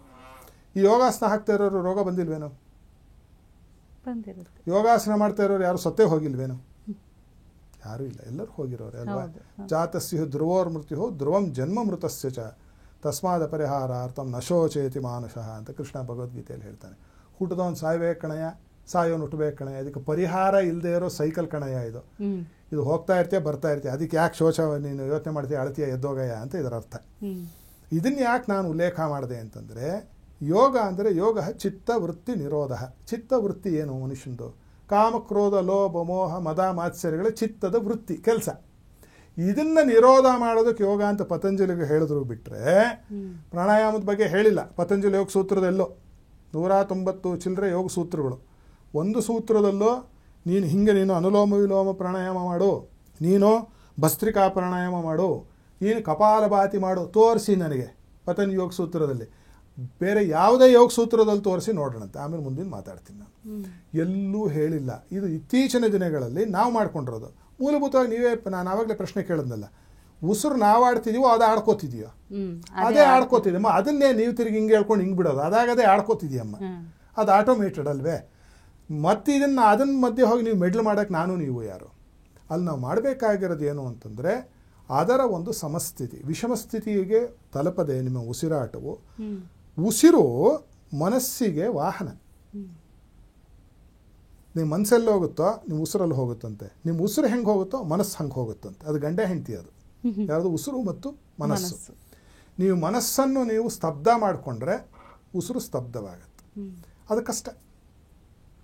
ಈ ಯೋಗಾಸನ ಹಾಕ್ತಾ ಇರೋರು ರೋಗ ಬಂದಿಲ್ವೇನೋ? ಯೋಗಾಸನ ಮಾಡ್ತಾ ಇರೋರು ಯಾರು ಸತ್ತೇ ಹೋಗಿಲ್ವೇನೋ? ಯಾರೂ ಇಲ್ಲ, ಎಲ್ಲರೂ ಹೋಗಿರೋರು ಅಲ್ವಾ. ಜಾತಸ್ಯು ಧ್ರುವೋರ್ ಮೃತ್ಯು ಧ್ರುವಂ ಜನ್ಮ ಮೃತಸ್ಯ ಚ ತಸ್ಮಾದ ಪರಿಹಾರಾರ್ಥಂ ನಶೋಚೇತಿ ಮಾನುಷಃ ಅಂತ ಕೃಷ್ಣ ಭಗವದ್ಗೀತೆಯಲ್ಲಿ ಹೇಳ್ತಾನೆ. ಹುಟ್ಟದವನು ಸಾಯ್ಬೇಕು ಕಣಯ್ಯ, ಸಾಯೋನು ಹುಟ್ಟಬೇಕು ಕಣಯ್ಯ, ಇದಕ್ಕೆ ಪರಿಹಾರ ಇಲ್ಲದೆ ಇರೋ ಸೈಕಲ್ ಕಣಯ್ಯ ಇದು. ಇದು ಹೋಗ್ತಾ ಇರ್ತೀಯ ಬರ್ತಾ ಇರ್ತೀಯ, ಅದಕ್ಕೆ ಯಾಕೆ ಶೋಚ ನೀನು ಯೋಚನೆ ಮಾಡ್ತೀಯ, ಅಳತೀಯ ಎದ್ದೋಗಯ್ಯ ಅಂತ ಇದರ ಅರ್ಥ. ಇದನ್ನು ಯಾಕೆ ನಾನು ಉಲ್ಲೇಖ ಮಾಡಿದೆ ಅಂತಂದರೆ, ಯೋಗ ಅಂದರೆ ಯೋಗ ಚಿತ್ತವೃತ್ತಿ ನಿರೋಧ. ಚಿತ್ತವೃತ್ತಿ ಏನು ಮನುಷ್ಯಂದು? ಕಾಮಕ್ರೋಧ ಲೋಭ ಮೋಹ ಮದ ಮಾತ್ಸರ್ಯಗಳ ಚಿತ್ತದ ವೃತ್ತಿ ಕೆಲಸ. ಇದನ್ನು ನಿರೋಧ ಮಾಡೋದಕ್ಕೆ ಯೋಗ ಅಂತ ಪತಂಜಲಿಗೆ ಹೇಳಿದ್ರು. ಬಿಟ್ಟರೆ ಪ್ರಾಣಾಯಾಮದ ಬಗ್ಗೆ ಹೇಳಿಲ್ಲ ಪತಂಜಲಿ ಯೋಗ ಸೂತ್ರದಲ್ಲೋ. 190 ಚಿಲ್ಲರೆ ಯೋಗ ಸೂತ್ರಗಳು. ಒಂದು ಸೂತ್ರದಲ್ಲೋ ನೀನು ಅನುಲೋಮ ವಿಲೋಮ ಪ್ರಾಣಾಯಾಮ ಮಾಡು, ನೀನು ಭಸ್ತ್ರಿಕಾ ಪ್ರಾಣಾಯಾಮ ಮಾಡು, ನೀನು ಕಪಾಲಭಾತಿ ಮಾಡು ತೋರಿಸಿ ನನಗೆ ಪತಂಜಲಿ ಯೋಗ ಸೂತ್ರದಲ್ಲಿ. ಬೇರೆ ಯಾವುದೇ ಯೋಗ ಸೂತ್ರದಲ್ಲಿ ತೋರಿಸಿ ನೋಡೋಣಂತೆ, ಆಮೇಲೆ ಮುಂದಿನ ಮಾತಾಡ್ತೀನಿ ನಾನು. ಎಲ್ಲೂ ಹೇಳಿಲ್ಲ. ಇದು ಇತ್ತೀಚಿನ ದಿನಗಳಲ್ಲಿ ನಾವು ಮಾಡ್ಕೊಂಡಿರೋದು. ಮೂಲಭೂತವಾಗಿ ನಾನು ಆವಾಗಲೇ ಪ್ರಶ್ನೆ ಕೇಳಿದ್ನಲ್ಲ, ಉಸಿರು ನಾವು ಆಡ್ತಿದೀವೋ ಅದು ಆಡ್ಕೋತಿದೀಯೋ, ಅದೇ ಆಡ್ಕೋತಿದೆಯಮ್ಮ. ಅದನ್ನೇ ನೀವು ತಿರುಗಿ ಹಿಂಗೆ ಹೇಳ್ಕೊಂಡು ಹಿಂಗೆ ಬಿಡೋದು, ಅದೇ ಆಡ್ಕೋತಿದೆಯಮ್ಮ. ಅದು ಆಟೋಮೇಟೆಡ್ ಅಲ್ವೇ? ಮತ್ತು ಅದನ್ನ ಮಧ್ಯೆ ಹೋಗಿ ನೀವು ಮೆಡ್ಲ್ ಮಾಡೋಕ್ಕೆ ನಾನು ನೀವು ಯಾರು? ಅಲ್ಲಿ ನಾವು ಮಾಡಬೇಕಾಗಿರೋದು ಏನು ಅಂತಂದರೆ ಅದರ ಒಂದು ಸಮಸ್ಥಿತಿ, ವಿಷಮ ಸ್ಥಿತಿಗೆ ತಲುಪದೆ ನಿಮ್ಮ ಉಸಿರಾಟವು, ಉಸಿರು ಮನಸ್ಸಿಗೆ ವಾಹನ. ನಿಮ್ಮ ಮನಸ್ಸಲ್ಲಿ ಹೋಗುತ್ತೋ ನಿಮ್ಮ ಉಸಿರಲ್ಲಿ ಹೋಗುತ್ತಂತೆ, ನಿಮ್ಮ ಉಸಿರು ಹೆಂಗೆ ಹೋಗುತ್ತೋ ಮನಸ್ಸು ಹಂಗೆ ಹೋಗುತ್ತಂತೆ. ಅದು ಗಂಡ ಹೆಂಡತಿ, ಅದು ಯಾವುದು ಉಸಿರು ಮತ್ತು ಮನಸ್ಸು. ನೀವು ಮನಸ್ಸನ್ನು ನೀವು ಸ್ತಬ್ಧ ಮಾಡಿಕೊಂಡ್ರೆ ಉಸಿರು ಸ್ತಬ್ಧವಾಗುತ್ತೆ. ಅದು ಕಷ್ಟ.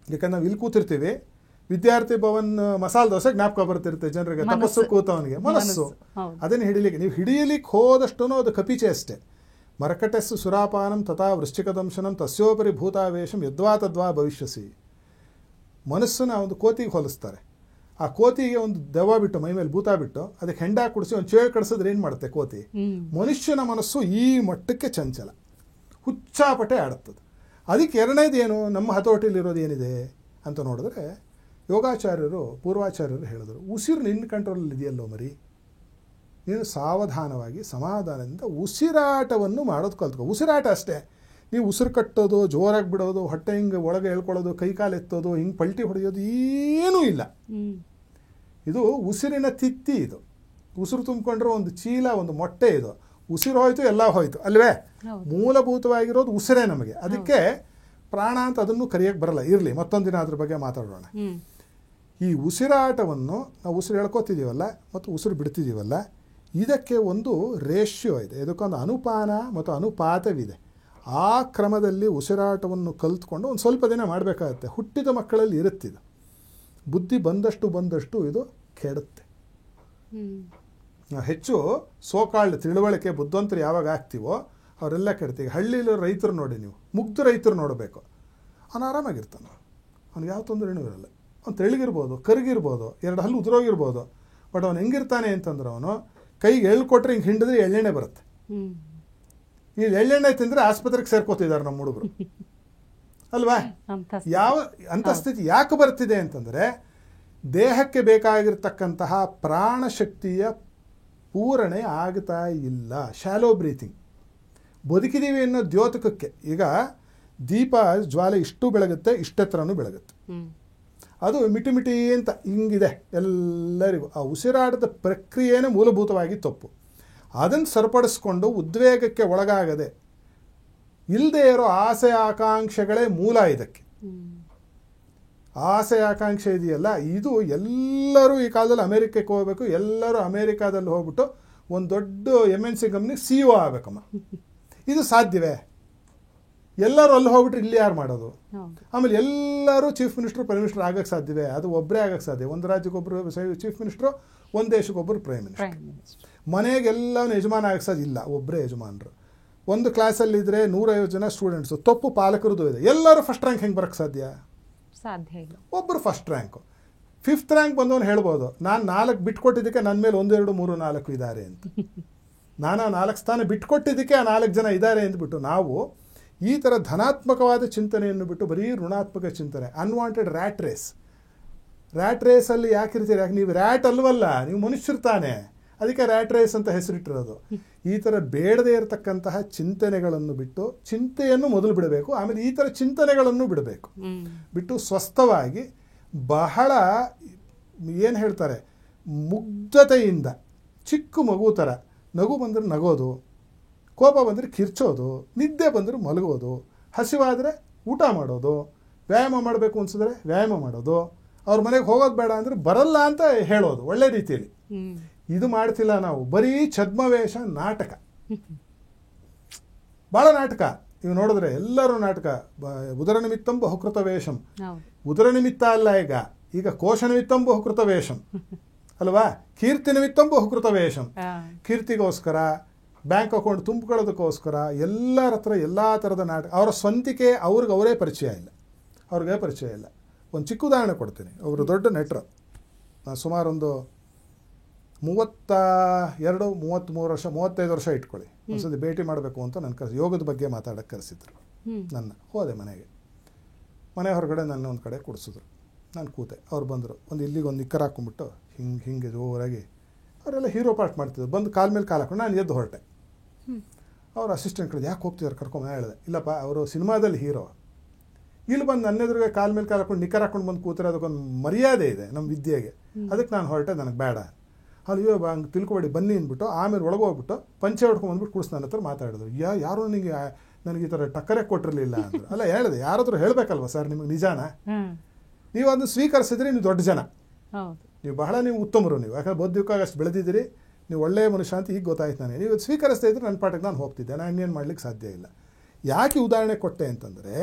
ಯಾಕಂದ್ರೆ ನಾವು ಇಲ್ಲಿ ಕೂತಿರ್ತೀವಿ, ವಿದ್ಯಾರ್ಥಿ ಭವನ್ ಮಸಾಲೆ ದೋಸೆ ಜ್ಞಾಪಕ ಬರ್ತಿರುತ್ತೆ ಜನರಿಗೆ, ತಪಸ್ಸು ಕೂತವನಿಗೆ ಮನಸ್ಸು. ಅದನ್ನು ಹಿಡಿಲಿಕ್ಕೆ ನೀವು ಹಿಡಿಯಲಿಕ್ಕೆ ಹೋದಷ್ಟು ಅದು ಕಪಿಚೆ ಅಷ್ಟೇ. ಮರಕಟಸ್ಸು ಸುರಾಪಾನಂ ತಥಾ ವೃಶ್ಚಿಕದಂಶನಂ ತಸ್ಯೋಪರಿ ಭೂತಾವೇಶಂ ಯದ್ವಾ ತದ್ವಾ ಭವಿಷ್ಯಸಿ. ಮನಸ್ಸನ್ನ ಒಂದು ಕೋತಿಗೆ ಹೋಲಿಸ್ತಾರೆ. ಆ ಕೋತಿಗೆ ಒಂದು ದೆವ್ವ ಬಿಟ್ಟು ಮೈ ಮೇಲೆ ಭೂತ ಬಿಟ್ಟು ಅದಕ್ಕೆ ಹೆಂಡ ಕುಡಿಸಿ ಒಂದು ಚೇಳು ಕಡಿಸಿದ್ರೆ ಏನು ಮಾಡುತ್ತೆ ಕೋತಿ? ಮನುಷ್ಯನ ಮನಸ್ಸು ಈ ಮಟ್ಟಕ್ಕೆ ಚಂಚಲ, ಹುಚ್ಚಾಪಟೆ ಆಡುತ್ತದೆ. ಅದಕ್ಕೆ ಎರಡನೇದು ಏನು, ನಮ್ಮ ಹತೋಟಿಲಿರೋದು ಏನಿದೆ ಅಂತ ನೋಡಿದ್ರೆ ಯೋಗಾಚಾರ್ಯರು ಪೂರ್ವಾಚಾರ್ಯರು ಹೇಳಿದರು, ಉಸಿರು ನಿನ್ನ ಕಂಟ್ರೋಲಲ್ಲಿ ಇದೆಯಲ್ಲೋ ಮರಿ, ನೀನು ಸಾವಧಾನವಾಗಿ ಸಮಾಧಾನದಿಂದ ಉಸಿರಾಟವನ್ನು ಮಾಡೋದು ಕಲ್ತ್ಕೊ. ಉಸಿರಾಟ ಅಷ್ಟೇ. ನೀವು ಉಸಿರು ಕಟ್ಟೋದು, ಜೋರಾಗಿ ಬಿಡೋದು, ಹೊಟ್ಟೆ ಹಿಂಗೆ ಒಳಗೆ ಹೇಳ್ಕೊಳ್ಳೋದು, ಕೈಕಾಲು ಎತ್ತೋದು, ಹಿಂಗೆ ಪಲ್ಟಿ ಹೊಡೆಯೋದು ಏನೂ ಇಲ್ಲ. ಇದು ಉಸಿರಿನ ತಿತ್ತಿ. ಇದು ಉಸಿರು ತುಂಬಿಕೊಂಡ್ರೆ ಒಂದು ಚೀಲ, ಒಂದು ಮೊಟ್ಟೆ. ಇದು ಉಸಿರು ಹೋಯ್ತು ಎಲ್ಲ ಹೋಯ್ತು ಅಲ್ವೇ? ಮೂಲಭೂತವಾಗಿರೋದು ಉಸಿರೇ ನಮಗೆ. ಅದಕ್ಕೆ ಪ್ರಾಣ ಅಂತ ಅದನ್ನು ಕರೆಯೋಕ್ಕೆ ಬರಲ್ಲ. ಇರಲಿ, ಮತ್ತೊಂದು ದಿನ ಅದ್ರ ಬಗ್ಗೆ ಮಾತಾಡೋಣ. ಈ ಉಸಿರಾಟವನ್ನು ನಾವು ಉಸಿರು ಹೇಳ್ಕೊತಿದ್ದೀವಲ್ಲ ಮತ್ತು ಉಸಿರು ಬಿಡ್ತಿದ್ದೀವಲ್ಲ, ಇದಕ್ಕೆ ಒಂದು ರೇಷ್ಯೋ ಇದೆ, ಇದಕ್ಕೊಂದು ಅನುಪಾನ ಮತ್ತು ಅನುಪಾತವಿದೆ. ಆ ಕ್ರಮದಲ್ಲಿ ಉಸಿರಾಟವನ್ನು ಕಲ್ತ್ಕೊಂಡು ಒಂದು ಸ್ವಲ್ಪ ದಿನ ಮಾಡಬೇಕಾಗತ್ತೆ. ಹುಟ್ಟಿದ ಮಕ್ಕಳಲ್ಲಿ ಇರುತ್ತಿದ್ದು ಬುದ್ಧಿ ಬಂದಷ್ಟು ಇದು ಕೆಡುತ್ತೆ. ನಾವು ಹೆಚ್ಚು ಸೋಕಾಲ್ಡ್ ತಿಳುವಳಿಕೆ ಬುದ್ಧವಂತರು ಯಾವಾಗ ಆಗ್ತೀವೋ ಅವರೆಲ್ಲ ಕೆಡ್ತೀವಿ. ಹಳ್ಳಿಲಿ ರೈತರು ನೋಡಿ, ನೀವು ಮುಗ್ಧ ರೈತರು ನೋಡಬೇಕು, ಅವನು ಆರಾಮಾಗಿರ್ತಾನೆ, ಅವ್ನಿಗೆ ಯಾವ ತೊಂದರೆನೂ ಇರಲ್ಲ. ಅವ್ನು ತೆಳ್ಳಗಿರ್ಬೋದು, ಕರಗಿರ್ಬೋದು, ಎರಡು ಹಲ್ಲು ಉದುರೋಗಿರ್ಬೋದು, ಬಟ್ ಅವನು ಹೆಂಗಿರ್ತಾನೆ ಅಂತಂದ್ರೆ ಅವನು ಕೈಗೆ ಎಳ್ಳು ಕೊಟ್ಟರೆ ಹಿಂಗೆ ಹಿಂಡಿದ್ರೆ ಎಳ್ಳೆಣ್ಣೆ ಬರುತ್ತೆ. ಈ ಎಳ್ಳೆಣ್ಣೆ ತಿಂದರೆ ಆಸ್ಪತ್ರೆಗೆ ಸೇರ್ಕೋತಿದ್ದಾರೆ ನಮ್ಮ ಹುಡುಗರು ಅಲ್ವಾ? ಯಾವ ಅಂಥ ಸ್ಥಿತಿ ಯಾಕೆ ಬರ್ತಿದೆ ಅಂತಂದರೆ ದೇಹಕ್ಕೆ ಬೇಕಾಗಿರ್ತಕ್ಕಂತಹ ಪ್ರಾಣಶಕ್ತಿಯ ಪೂರಣೆ ಆಗ್ತಾ ಇಲ್ಲ. Shallow breathing. ಬದುಕಿದ್ದೀವಿ ಅನ್ನೋ ದ್ಯೋತಕಕ್ಕೆ. ಈಗ ದೀಪ ಜ್ವಾಲೆ ಇಷ್ಟು ಬೆಳಗುತ್ತೆ, ಇಷ್ಟೆತ್ತರನೂ ಬೆಳಗುತ್ತೆ. ಅದು ಮಿಟಿ ಅಂತ ಹಿಂಗಿದೆ ಎಲ್ಲರಿಗೂ. ಆ ಉಸಿರಾಟದ ಪ್ರಕ್ರಿಯೆನೇ ಮೂಲಭೂತವಾಗಿ ತಪ್ಪು. ಅದನ್ನು ಸರಿಪಡಿಸ್ಕೊಂಡು ಉದ್ವೇಗಕ್ಕೆ ಒಳಗಾಗದೆ ಇಲ್ಲದೆ ಇರೋ ಆಸೆ ಆಕಾಂಕ್ಷೆಗಳೇ ಮೂಲ ಇದಕ್ಕೆ. ಆಸೆ ಆಕಾಂಕ್ಷೆ ಇದೆಯಲ್ಲ, ಇದು ಎಲ್ಲರೂ ಈ ಕಾಲದಲ್ಲಿ ಅಮೇರಿಕಕ್ಕೆ ಹೋಗಬೇಕು, ಎಲ್ಲರೂ ಅಮೇರಿಕಾದಲ್ಲಿ ಹೋಗ್ಬಿಟ್ಟು ಒಂದು ದೊಡ್ಡ MNC ಕಂಪ್ನಿ CEO ಆಗಬೇಕಮ್ಮ. ಇದು ಸಾಧ್ಯವೇ? ಎಲ್ಲರೂ ಅಲ್ಲಿ ಹೋಗ್ಬಿಟ್ರೆ ಇಲ್ಲಿ ಯಾರು ಮಾಡೋದು? ಆಮೇಲೆ ಎಲ್ಲರೂ ಚೀಫ್ ಮಿನಿಸ್ಟರ್ ಪ್ರೈಮ್ ಮಿನಿಸ್ಟರ್ ಆಗಕ್ಕೆ ಸಾಧ್ಯವೇ? ಅದು ಒಬ್ಬರೇ ಆಗಕ್ಕೆ ಸಾಧ್ಯ. ಒಂದು ರಾಜ್ಯಕ್ಕೊಬ್ಬರು ಚೀಫ್ ಮಿನಿಸ್ಟ್ರು, ಒಂದು ದೇಶಕ್ಕೊಬ್ಬರು ಪ್ರೈಮ್ ಮಿನಿಸ್ಟರ್. ಮನೆಗೆಲ್ಲವೂ ಯಜಮಾನ ಆಗಕ್ಕೆ ಸಾಧ್ಯ ಇಲ್ಲ, ಒಬ್ಬರೇ ಯಜಮಾನರು. ಒಂದು ಕ್ಲಾಸಲ್ಲಿದ್ದರೆ 150 ಜನ ಸ್ಟೂಡೆಂಟ್ಸು, ತಪ್ಪು ಪಾಲಕರದ್ದು ಇದೆ. ಎಲ್ಲರೂ ಫಸ್ಟ್ ರ್ಯಾಂಕ್ ಹೆಂಗೆ ಬರೋಕ್ಕೆ ಸಾಧ್ಯ ಇಲ್ಲ. ಒಬ್ಬರು ಫಸ್ಟ್ ರ್ಯಾಂಕು, 5th ರ್ಯಾಂಕ್ ಬಂದವನು ಹೇಳ್ಬೋದು, ನಾನು 4 ಬಿಟ್ಕೊಟ್ಟಿದ್ದಕ್ಕೆ ನನ್ನ ಮೇಲೆ 1, 2, 3, 4 ಇದ್ದಾರೆ ಅಂತ. ನಾನು 4 ಸ್ಥಾನ ಬಿಟ್ಕೊಟ್ಟಿದ್ದಕ್ಕೆ ಆ 4 ಜನ ಇದ್ದಾರೆ ಅಂದ್ಬಿಟ್ಟು ನಾವು ಈ ಥರ ಧನಾತ್ಮಕವಾದ ಚಿಂತನೆಯನ್ನು ಬಿಟ್ಟು ಬರೀ ಋಣಾತ್ಮಕ ಚಿಂತನೆ, ಅನ್ವಾಂಟೆಡ್ ರ್ಯಾಟ್ ರೇಸಲ್ಲಿ ಯಾಕಿರ್ತೀರಿ? ಯಾಕೆ ನೀವು ರ್ಯಾಟ್ ಅಲ್ವಲ್ಲ, ನೀವು ಮನುಷ್ಯರು ತಾನೆ, ಅದಕ್ಕೆ ರ್ಯಾಟ್ ರೇಸ್ ಅಂತ ಹೆಸರಿಟ್ಟಿರೋದು. ಈ ಥರ ಬೇಡದೇ ಇರತಕ್ಕಂತಹ ಚಿಂತನೆಗಳನ್ನು ಬಿಟ್ಟು ಚಿಂತೆಯನ್ನು ಮೊದಲು ಬಿಡಬೇಕು, ಆಮೇಲೆ ಈ ಥರ ಚಿಂತನೆಗಳನ್ನು ಬಿಡಬೇಕು. ಬಿಟ್ಟು ಸ್ವಸ್ಥವಾಗಿ ಬಹಳ ಏನು ಹೇಳ್ತಾರೆ, ಮುಗ್ಧತೆಯಿಂದ ಚಿಕ್ಕ ಮಗು ಥರ ನಗು ಬಂದರೆ ನಗೋದು, ಕೋಪ ಬಂದರೆ ಕಿರ್ಚೋದು, ನಿದ್ದೆ ಬಂದರೆ ಮಲಗೋದು, ಹಸಿವಾದರೆ ಊಟ ಮಾಡೋದು, ವ್ಯಾಯಾಮ ಮಾಡಬೇಕು ಅನ್ಸಿದ್ರೆ ವ್ಯಾಯಾಮ ಮಾಡೋದು, ಅವ್ರ ಮನೆಗೆ ಹೋಗೋದು ಬೇಡ ಅಂದರೆ ಬರಲ್ಲ ಅಂತ ಹೇಳೋದು ಒಳ್ಳೆ ರೀತಿಯಲ್ಲಿ. ಇದು ಮಾಡ್ತಿಲ್ಲ ನಾವು. ಬರೀ ಛದ್ಮವೇಷ, ನಾಟಕ, ಭಾಳ ನಾಟಕ. ಇವು ನೋಡಿದ್ರೆ ಎಲ್ಲರೂ ನಾಟಕ. ಉದರ ನಿಮಿತ್ತಂ ಬಹುಕೃತ ವೇಷಂ. ಉದರ ನಿಮಿತ್ತ ಅಲ್ಲ, ಈಗ ಕೋಶ ನಿಮಿತ್ತಂ ಬಹುಕೃತ ವೇಷಂ ಅಲ್ವಾ? ಕೀರ್ತಿ ನಿಮಿತ್ತಂ ಬಹುಕೃತ ವೇಷಂ. ಕೀರ್ತಿಗೋಸ್ಕರ, ಬ್ಯಾಂಕ್ ಅಕೌಂಟ್ ತುಂಬಿಕೊಳ್ಳೋದಕ್ಕೋಸ್ಕರ ಎಲ್ಲರ ಹತ್ರ ಎಲ್ಲ ಥರದ ನಾಟಕ. ಅವರ ಸ್ವಂತಿಕೆ ಅವರೇ ಪರಿಚಯ ಇಲ್ಲ. ಒಂದು ಚಿಕ್ಕ ಉದಾಹರಣೆ ಕೊಡ್ತೀನಿ. ಅವರು ದೊಡ್ಡ ನೆಟ್ರು. ನಾನು ಸುಮಾರು ಒಂದು 32, 33 ವರ್ಷ, 35 ವರ್ಷ ಇಟ್ಕೊಳ್ಳಿ, ಒಂದ್ಸತಿ ಭೇಟಿ ಮಾಡಬೇಕು ಅಂತ ನನ್ನ ಯೋಗದ ಬಗ್ಗೆ ಮಾತಾಡೋಕ್ಕೆ ಕರೆಸಿದ್ರು. ನನ್ನ ಹೋದೆ ಮನೆ ಹೊರಗಡೆ ನನ್ನ ಒಂದು ಕಡೆ ಕೂಡಿಸಿದ್ರು. ನಾನು ಕೂತೆ. ಅವ್ರು ಬಂದರು. ಇಲ್ಲಿಗೆ ಒಂದು ನಿಕ್ಕರ್ ಹಾಕ್ಕೊಂಬಿಟ್ಟು ಹಿಂಗೆ ಜೋರಾಗಿ ಅವರೆಲ್ಲ ಹೀರೋ ಪಾರ್ಟ್ ಮಾಡ್ತಿದ್ರು. ಬಂದು ಕಾಲ ಮೇಲೆ ಕಾಲು ಹಾಕೊಂಡು ನಾನು ಎದ್ದು ಹೊರಟೆ. ಅವ್ರ ಅಸಿಸ್ಟೆಂಟ್ ಕಡೆ ಯಾಕೆ ಹೋಗ್ತಿದ್ದಾರೆ ಕರ್ಕೊಂಡು ಹೇಳಿದೆ, ಇಲ್ಲಪ್ಪ ಅವರು ಸಿನಿಮಾದಲ್ಲಿ ಹೀರೋ, ಇಲ್ಲಿ ಬಂದು ನನ್ನೆದುರಿಗೆ ಕಾಲ ಮೇಲೆ ಕಾಲು ಹಾಕೊಂಡು ನಿಕ್ಕರ್ ಹಾಕೊಂಡು ಬಂದು ಕೂತರೆ ಅದಕ್ಕೊಂದು ಮರ್ಯಾದೆ ಇದೆ ನಮ್ಮ ವಿದ್ಯೆಗೆ, ಅದಕ್ಕೆ ನಾನು ಹೊರಟೆ, ನನಗೆ ಬೇಡ. ಅಯ್ಯೋ ಹಂಗೆ ತಿಳ್ಕೊಬೇಡಿ ಬನ್ನಿ ಅಂದ್ಬಿಟ್ಟು ಆಮೇಲೆ ಒಳಗೆ ಹೋಗ್ಬಿಟ್ಟು ಪಂಚೆ ಹೊಡ್ಕೊಂಡು ಬಂದ್ಬಿಟ್ಟು ಕುಡಿಸ್ ನನ್ನ ಹತ್ರ ಮಾತಾಡಿದ್ರು. ಯಾರು ನನಗೆ ಈ ಥರ ಟಕ್ಕರೇ ಕೊಟ್ಟಿರಲಿಲ್ಲ ಅಂದರು. ಅಲ್ಲ ಹೇಳಿದೆ, ಯಾರಾದರೂ ಹೇಳಬೇಕಲ್ವ ಸರ್ ನಿಮಗೆ ನಿಜಾನ, ನೀವು ಅದನ್ನು ಸ್ವೀಕರಿಸಿದ್ರೆ ನೀವು ದೊಡ್ಡ ಜನ, ನೀವು ಬಹಳ ನೀವು ಉತ್ತಮರು, ನೀವು ಯಾಕಂದ್ರೆ ಬೌದ್ಧಿಕವಾಗಿ ಅಷ್ಟು ಬೆಳೆದಿದ್ದೀರಿ, ನೀವು ಒಳ್ಳೆಯ ಮನುಷ್ಯ ಅಂತ ಈಗ ಗೊತ್ತಾಯ್ತು ನನಗೆ. ನೀವು ಸ್ವೀಕರಿಸ್ತಾ ಇದ್ರೆ ನನ್ನ ಪಾಠಕ್ಕೆ ನಾನು ಹೋಗ್ತಿದ್ದೆ, ನಾನು ಇನ್ನೇನು ಮಾಡ್ಲಿಕ್ಕೆ ಸಾಧ್ಯ ಇಲ್ಲ. ಯಾಕೆ ಉದಾಹರಣೆ ಕೊಟ್ಟೆ ಅಂತಂದರೆ,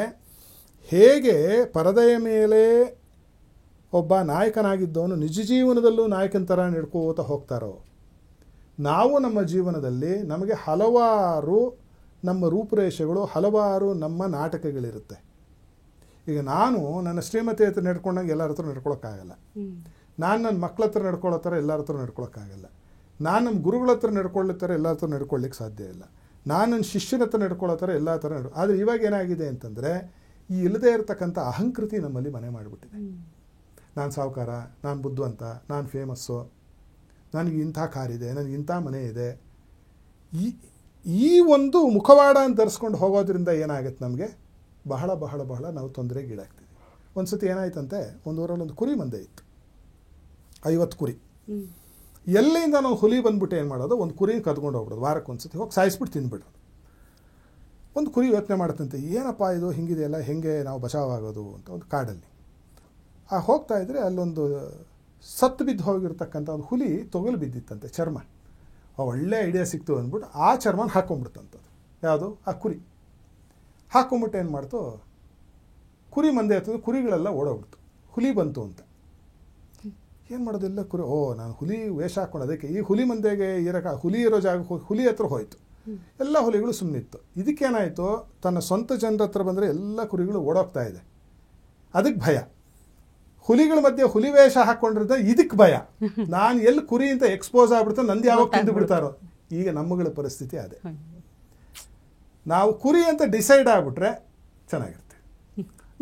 ಹೇಗೆ ಪರದೆಯ ಮೇಲೆ ಒಬ್ಬ ನಾಯಕನಾಗಿದ್ದವನು ನಿಜ ಜೀವನದಲ್ಲೂ ನಾಯಕನ ಥರ ನಡ್ಕೋತಾ ಹೋಗ್ತಾರೋ, ನಾವು ನಮ್ಮ ಜೀವನದಲ್ಲಿ ನಮಗೆ ಹಲವಾರು ನಮ್ಮ ರೂಪುರೇಷೆಗಳು, ಹಲವಾರು ನಮ್ಮ ನಾಟಕಗಳಿರುತ್ತೆ. ಈಗ ನಾನು ನನ್ನ ಶ್ರೀಮತಿ ಹತ್ರ ನಡ್ಕೊಂಡಂಗೆ ಎಲ್ಲರ ಹತ್ರ ನಡ್ಕೊಳಕ್ಕಾಗಲ್ಲ, ನಾನು ನನ್ನ ಮಕ್ಕಳ ಹತ್ರ ನಡ್ಕೊಳ್ಳೋ ಥರ ಎಲ್ಲರ ಹತ್ರ ನಡ್ಕೊಳಕ್ಕಾಗಲ್ಲ, ನಾನು ನಮ್ಮ ಗುರುಗಳ ಹತ್ರ ನಡ್ಕೊಳ್ಳೋ ಥರ ಎಲ್ಲರ ಹತ್ರ ನಡ್ಕೊಳ್ಳಿಕ್ಕೆ ಸಾಧ್ಯ ಇಲ್ಲ, ನಾನು ನನ್ನ ಶಿಷ್ಯನ ಹತ್ರ ನಡ್ಕೊಳ್ಳೋ ಥರ ಎಲ್ಲ ಥರ ಆದರೆ ಇವಾಗ ಏನಾಗಿದೆ ಅಂತಂದರೆ, ಈ ಇಲ್ಲದೇ ಇರತಕ್ಕಂಥ ಅಹಂಕೃತಿ ನಮ್ಮಲ್ಲಿ ಮನೆ ಮಾಡಿಬಿಟ್ಟಿದೆ. ನಾನು ಸಾಹುಕಾರ, ನಾನು ಬುದ್ಧಿವಂತ, ನಾನು ಫೇಮಸ್ಸು, ನನಗೆ ಇಂಥ ಕಾರಿದೆ, ನನಗೆ ಇಂಥ ಮನೆ ಇದೆ. ಈ ಒಂದು ಮುಖವಾಡ ಅಂತ ಧರಿಸ್ಕೊಂಡು ಹೋಗೋದ್ರಿಂದ ಏನಾಗುತ್ತೆ, ನಮಗೆ ಬಹಳ ಬಹಳ ಬಹಳ ನಾವು ತೊಂದರೆಗೀಡಾಗ್ತೀವಿ. ಒಂದು ಸತಿ ಏನಾಯ್ತಂತೆ, ಒಂದು ಊರಲ್ಲಿ ಒಂದು ಕುರಿ ಮಂದೆ ಇತ್ತು, 50 ಕುರಿ. ಎಲ್ಲಿಂದ ನಾವು ಹುಲಿ ಬಂದ್ಬಿಟ್ಟು ಏನು ಮಾಡೋದು, ಒಂದು ಕುರಿ ಕದ್ಕೊಂಡು ಹೋಗ್ಬಿಡೋದು, ವಾರಕ್ಕೆ ಒಂದು ಸತಿ ಹೋಗಿ ಸಾಯಿಸ್ಬಿಟ್ಟು ತಿಂದ್ಬಿಡೋದು. ಒಂದು ಕುರಿ ಯೋಚನೆ ಮಾಡುತ್ತಂತೆ, ಏನಪ್ಪ ಇದು ಹಿಂಗಿದೆಯಲ್ಲ, ಹೆಂಗೆ ನಾವು ಬಚಾವಾಗೋದು ಅಂತ. ಒಂದು ಕಾಡಲ್ಲಿ ಹೋಗ್ತಾ ಇದ್ರೆ ಅಲ್ಲೊಂದು ಸತ್ತು ಬಿದ್ದು ಹೋಗಿರ್ತಕ್ಕಂಥ ಒಂದು ಹುಲಿ ತೊಗಲು ಬಿದ್ದಿತ್ತಂತೆ, ಚರ್ಮ. ಒಳ್ಳೆ ಐಡಿಯಾ ಸಿಕ್ತು ಅಂದ್ಬಿಟ್ಟು ಆ ಚರ್ಮನ ಹಾಕ್ಕೊಂಡ್ಬಿಡ್ತಂಥದ್ದು. ಯಾವುದು, ಆ ಕುರಿ ಹಾಕ್ಕೊಂಬಿಟ್ಟು ಏನು ಮಾಡ್ತು, ಕುರಿ ಮಂದೆ ಹತ್ತದು, ಕುರಿಗಳೆಲ್ಲ ಓಡೋಗ್ಬಿಡ್ತು. ಹುಲಿ ಬಂತು ಅಂತ ಏನು ಮಾಡೋದಿಲ್ಲ ಕುರಿ, ನಾನು ಹುಲಿ ವೇಷ ಹಾಕ್ಕೊಂಡು ಅದಕ್ಕೆ ಈ ಹುಲಿ ಮಂದೆಗೆ ಹುಲಿ ಇರೋ ಜಾಗಕ್ಕೆ ಹೋಗಿ ಹುಲಿ ಹತ್ರ ಹೋಯಿತು. ಎಲ್ಲ ಹುಲಿಗಳು ಸುಮ್ಮನಿತ್ತು. ಇದಕ್ಕೇನಾಯಿತು, ತನ್ನ ಸ್ವಂತ ಜನರ ಹತ್ರ ಬಂದರೆ ಎಲ್ಲ ಕುರಿಗಳು ಓಡೋಗ್ತಾ ಇದೆ, ಅದಕ್ಕೆ ಭಯ. ಹುಲಿಗಳ ಮಧ್ಯೆ ಹುಲಿ ವೇಷ ಹಾಕ್ಕೊಂಡಿರೋದ ಇದಕ್ಕೆ ಭಯ, ನಾನು ಎಲ್ಲಿ ಕುರಿ ಅಂತ ಎಕ್ಸ್ಪೋಸ್ ಆಗ್ಬಿಡ್ತಾ ನಂದು ಯಾವಾಗ ತಿಂದು ಬಿಡ್ತಾರೋ. ಈಗ ನಮ್ಮಗಳ ಪರಿಸ್ಥಿತಿ ಅದೇ. ನಾವು ಕುರಿ ಅಂತ ಡಿಸೈಡ್ ಆಗಿಬಿಟ್ರೆ ಚೆನ್ನಾಗಿರ್ತೀವಿ,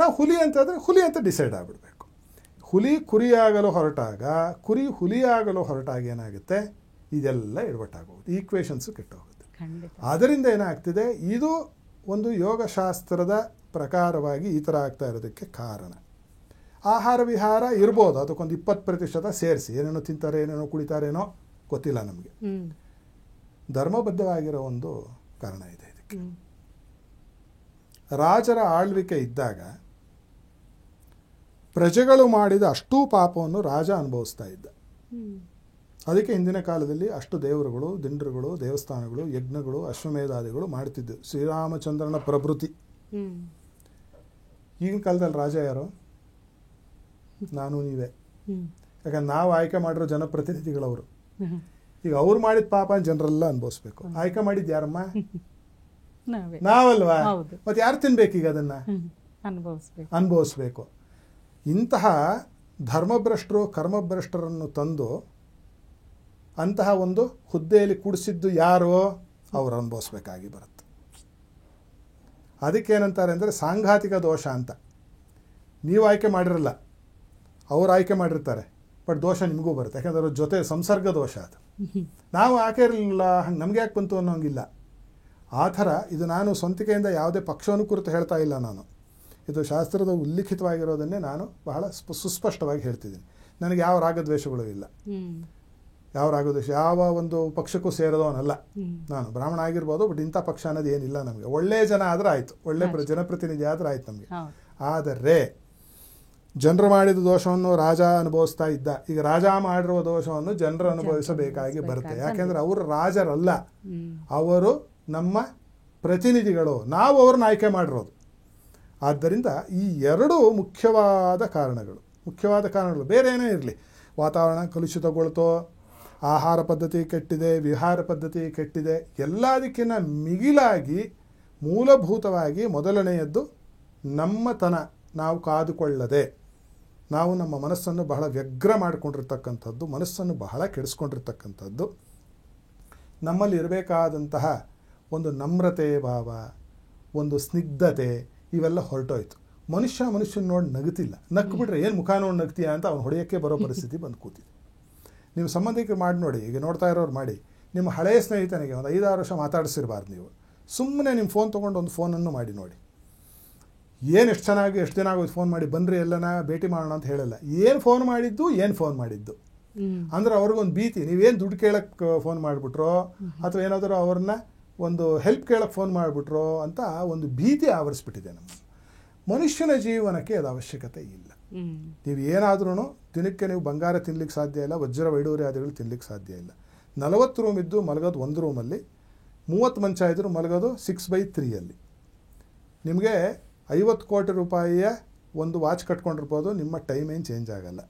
ನಾವು ಹುಲಿ ಅಂತಂದರೆ ಹುಲಿ ಅಂತ ಡಿಸೈಡ್ ಆಗಿಬಿಡ್ಬೇಕು. ಹುಲಿ ಕುರಿಯಾಗಲು ಹೊರಟಾಗ, ಕುರಿ ಹುಲಿಯಾಗಲು ಹೊರಟಾಗ ಏನಾಗುತ್ತೆ, ಇದೆಲ್ಲ ಎಡವಟ್ಟಾಗೋದು, ಈಕ್ವೇಷನ್ಸು ಕೆಟ್ಟೋಗುತ್ತೆ. ಅದರಿಂದ ಏನಾಗ್ತಿದೆ, ಇದು ಒಂದು ಯೋಗಶಾಸ್ತ್ರದ ಪ್ರಕಾರವಾಗಿ ಈ ಥರ ಆಗ್ತಾ ಇರೋದಕ್ಕೆ ಕಾರಣ. ಆಹಾರ ವಿಹಾರ ಇರ್ಬೋದು, ಅದಕ್ಕೊಂದು 20% ಸೇರಿಸಿ, ಏನೇನೋ ತಿಂತಾರೆ, ಏನೇನೋ ಕುಡಿತಾರೇನೋ ಗೊತ್ತಿಲ್ಲ ನಮಗೆ. ಧರ್ಮಬದ್ಧವಾಗಿರೋ ಒಂದು ಕಾರಣ ಇದೆ ಇದಕ್ಕೆ. ರಾಜರ ಆಳ್ವಿಕೆ ಇದ್ದಾಗ ಪ್ರಜೆಗಳು ಮಾಡಿದ ಅಷ್ಟೂ ಪಾಪವನ್ನು ರಾಜ ಅನುಭವಿಸ್ತಾ ಇದ್ದ. ಅದಕ್ಕೆ ಹಿಂದಿನ ಕಾಲದಲ್ಲಿ ಅಷ್ಟು ದೇವರುಗಳು, ದಿಂಡ್ರುಗಳು, ದೇವಸ್ಥಾನಗಳು, ಯಜ್ಞಗಳು, ಅಶ್ವಮೇಧಾದಿಗಳು ಮಾಡ್ತಿದ್ದವು. ಶ್ರೀರಾಮಚಂದ್ರನ ಪ್ರಭೃತಿ. ಈಗಿನ ಕಾಲದಲ್ಲಿ ರಾಜ ಯಾರು, ನಾನು ನೀವೇ. ಯಾಕಂದ್ರೆ ನಾವು ಆಯ್ಕೆ ಮಾಡಿರೋ ಜನಪ್ರತಿನಿಧಿಗಳವರು. ಈಗ ಅವ್ರು ಮಾಡಿದ ಪಾಪ ಜನರೆಲ್ಲ ಅನುಭವಿಸ್ಬೇಕು. ಆಯ್ಕೆ ಮಾಡಿದ್ದು ಯಾರಮ್ಮ, ನಾವಲ್ವಾ? ಮತ್ತೆ ಯಾರು ತಿನ್ಬೇಕೀಗ ಅದನ್ನ, ಅನುಭವಿಸ್ಬೇಕು. ಇಂತಹ ಧರ್ಮಭ್ರಷ್ಟರು, ಕರ್ಮಭ್ರಷ್ಟರನ್ನು ತಂದು ಅಂತಹ ಒಂದು ಹುದ್ದೆಯಲ್ಲಿ ಕೂಡಿಸಿದ್ದು ಯಾರೋ ಅವರು ಅನುಭವಿಸ್ಬೇಕಾಗಿ ಬರುತ್ತೆ. ಅದಕ್ಕೇನಂತಾರೆ ಅಂದರೆ ಸಾಂಘಾತಿಕ ದೋಷ ಅಂತ. ನೀವು ಆಯ್ಕೆ ಮಾಡಿರಲ್ಲ, ಅವ್ರು ಆಯ್ಕೆ ಮಾಡಿರ್ತಾರೆ, ಬಟ್ ದೋಷ ನಿಮಗೂ ಬರುತ್ತೆ. ಯಾಕಂದ್ರೆ ಅವ್ರ ಜೊತೆ ಸಂಸರ್ಗ ದೋಷ ಅದು. ನಾವು ಆಕೆ ಇರಲಿಲ್ಲ, ಹಂಗೆ ನಮಗೆ ಯಾಕೆ ಬಂತು ಅನ್ನೋಂಗಿಲ್ಲ. ಆ ಥರ ಇದು ನಾನು ಸ್ವಂತಿಕೆಯಿಂದ ಯಾವುದೇ ಪಕ್ಷವನ್ನು ಕುರಿತು ಹೇಳ್ತಾ ಇಲ್ಲ, ನಾನು ಇದು ಶಾಸ್ತ್ರದ ಉಲ್ಲಿಖಿತವಾಗಿರೋದನ್ನೇ ನಾನು ಬಹಳ ಸುಸ್ಪಷ್ಟವಾಗಿ ಹೇಳ್ತಿದ್ದೀನಿ. ನನಗೆ ಯಾವ ರಾಗದ್ವೇಷಗಳು ಇಲ್ಲ, ಯಾವ ರಾಗದ್ವೇಷ ಯಾವ ಒಂದು ಪಕ್ಷಕ್ಕೂ ಸೇರೋದವನಲ್ಲ ನಾನು. ಬ್ರಾಹ್ಮಣ ಆಗಿರ್ಬೋದು, ಬಟ್ ಇಂಥ ಪಕ್ಷ ಅನ್ನೋದು ಏನಿಲ್ಲ ನಮಗೆ. ಒಳ್ಳೆಯ ಜನ ಆದರೆ ಆಯಿತು, ಒಳ್ಳೆ ಜನಪ್ರತಿನಿಧಿ ಆದರೆ ಆಯ್ತು ನಮಗೆ. ಆದರೆ ಜನರು ಮಾಡಿದ ದೋಷವನ್ನು ರಾಜ ಅನುಭವಿಸ್ತಾ ಇದ್ದ. ಈಗ ರಾಜ ಮಾಡಿರುವ ದೋಷವನ್ನು ಜನರು ಅನುಭವಿಸಬೇಕಾಗಿ ಬರುತ್ತೆ. ಯಾಕೆಂದರೆ ಅವರು ರಾಜರಲ್ಲ, ಅವರು ನಮ್ಮ ಪ್ರತಿನಿಧಿಗಳು, ನಾವು ಅವ್ರನ್ನ ಆಯ್ಕೆ ಮಾಡಿರೋದು. ಆದ್ದರಿಂದ ಈ ಎರಡು ಮುಖ್ಯವಾದ ಕಾರಣಗಳು. ಬೇರೆ ಏನೇ ಇರಲಿ, ವಾತಾವರಣ ಕಲುಷಿತಗೊಳ್ತೋ, ಆಹಾರ ಪದ್ಧತಿ ಕೆಟ್ಟಿದೆ, ವಿಹಾರ ಪದ್ಧತಿ ಕೆಟ್ಟಿದೆ, ಎಲ್ಲದಕ್ಕಿಂತ ಮಿಗಿಲಾಗಿ ಮೂಲಭೂತವಾಗಿ ಮೊದಲನೆಯದ್ದು ನಮ್ಮತನ ನಾವು ಕಾದುಕೊಳ್ಳದೆ, ನಾವು ನಮ್ಮ ಮನಸ್ಸನ್ನು ಬಹಳ ವ್ಯಗ್ರ ಮಾಡಿಕೊಂಡಿರ್ತಕ್ಕಂಥದ್ದು, ಮನಸ್ಸನ್ನು ಬಹಳ ಕೆಡಿಸ್ಕೊಂಡಿರ್ತಕ್ಕಂಥದ್ದು, ನಮ್ಮಲ್ಲಿ ಇರಬೇಕಾದಂತಹ ಒಂದು ನಮ್ರತೆ ಭಾವ, ಒಂದು ಸ್ನಿಗ್ಧತೆ, ಇವೆಲ್ಲ ಹೊರಟೋಯ್ತು. ಮನುಷ್ಯನ ನೋಡಿ ನಗುತ್ತಿಲ್ಲ. ನಕ್ಕು ಬಿಟ್ರೆ ಏನು ಮುಖ ನೋಡಿ ನಗ್ತೀಯ ಅಂತ ಅವ್ನು ಹೊಡೆಯೋಕ್ಕೆ ಬರೋ ಪರಿಸ್ಥಿತಿ ಬಂದು ಕೂತಿದೆ. ನೀವು ಸಂಬಂಧಿಕರು ಮಾಡಿ ನೋಡಿ, ಈಗ ನೋಡ್ತಾ ಇರೋರು ಮಾಡಿ. ನಿಮ್ಮ ಹಳೆಯ ಸ್ನೇಹಿತನಿಗೆ ಒಂದು 5-6 ವರ್ಷ ಮಾತಾಡಿಸಿರಬಾರ್ದು ನೀವು. ಸುಮ್ಮನೆ ನಿಮ್ಮ ಫೋನ್ ತೊಗೊಂಡು ಒಂದು ಫೋನನ್ನು ಮಾಡಿ ನೋಡಿ. ಎಷ್ಟು ಚೆನ್ನಾಗಿ ಎಷ್ಟು ದಿನ ಆಗೋದು ಫೋನ್ ಮಾಡಿ ಬನ್ನಿರಿ ಎಲ್ಲನ ಭೇಟಿ ಮಾಡೋಣ ಅಂತ ಹೇಳಲ್ಲ. ಏನು ಫೋನ್ ಮಾಡಿದ್ದು ಅಂದ್ರೆ ಅವ್ರಿಗೊಂದು ಭೀತಿ. ನೀವೇನು ದುಡ್ಡು ಕೇಳಕ್ಕೆ ಫೋನ್ ಮಾಡಿಬಿಟ್ರೋ ಅಥವಾ ಏನಾದರೂ ಅವ್ರನ್ನ ಒಂದು ಹೆಲ್ಪ್ ಕೇಳಕ್ಕೆ ಫೋನ್ ಮಾಡಿಬಿಟ್ರೋ ಅಂತ ಒಂದು ಭೀತಿ ಆವರಿಸ್ಬಿಟ್ಟಿದೆ ನಮ್ಮ ಮನುಷ್ಯನ ಜೀವನಕ್ಕೆ. ಅದು ಅವಶ್ಯಕತೆ ಇಲ್ಲ. ನೀವು ಏನಾದ್ರೂ ದಿನಕ್ಕೆ ನೀವು ಬಂಗಾರ ತಿನ್ಲಿಕ್ಕೆ ಸಾಧ್ಯ ಇಲ್ಲ, ವಜ್ರ ವೈಡೂರ್ಯಾದಿಗಳು ತಿನ್ಲಿಕ್ಕೆ ಸಾಧ್ಯ ಇಲ್ಲ. 40 ರೂಮ್ ಇದ್ದು ಮಲಗೋದು ಒಂದು ರೂಮಲ್ಲಿ, 30 ಮಂಚ ಇದ್ದರೂ ಮಲಗೋದು 6/3. ನಿಮಗೆ 50 ಕೋಟಿ ರೂಪಾಯಿಯ ಒಂದು ವಾಚ್ ಕಟ್ಕೊಂಡಿರ್ಬೋದು, ನಿಮ್ಮ ಟೈಮ್ ಏನು ಚೇಂಜ್ ಆಗಲ್ಲ.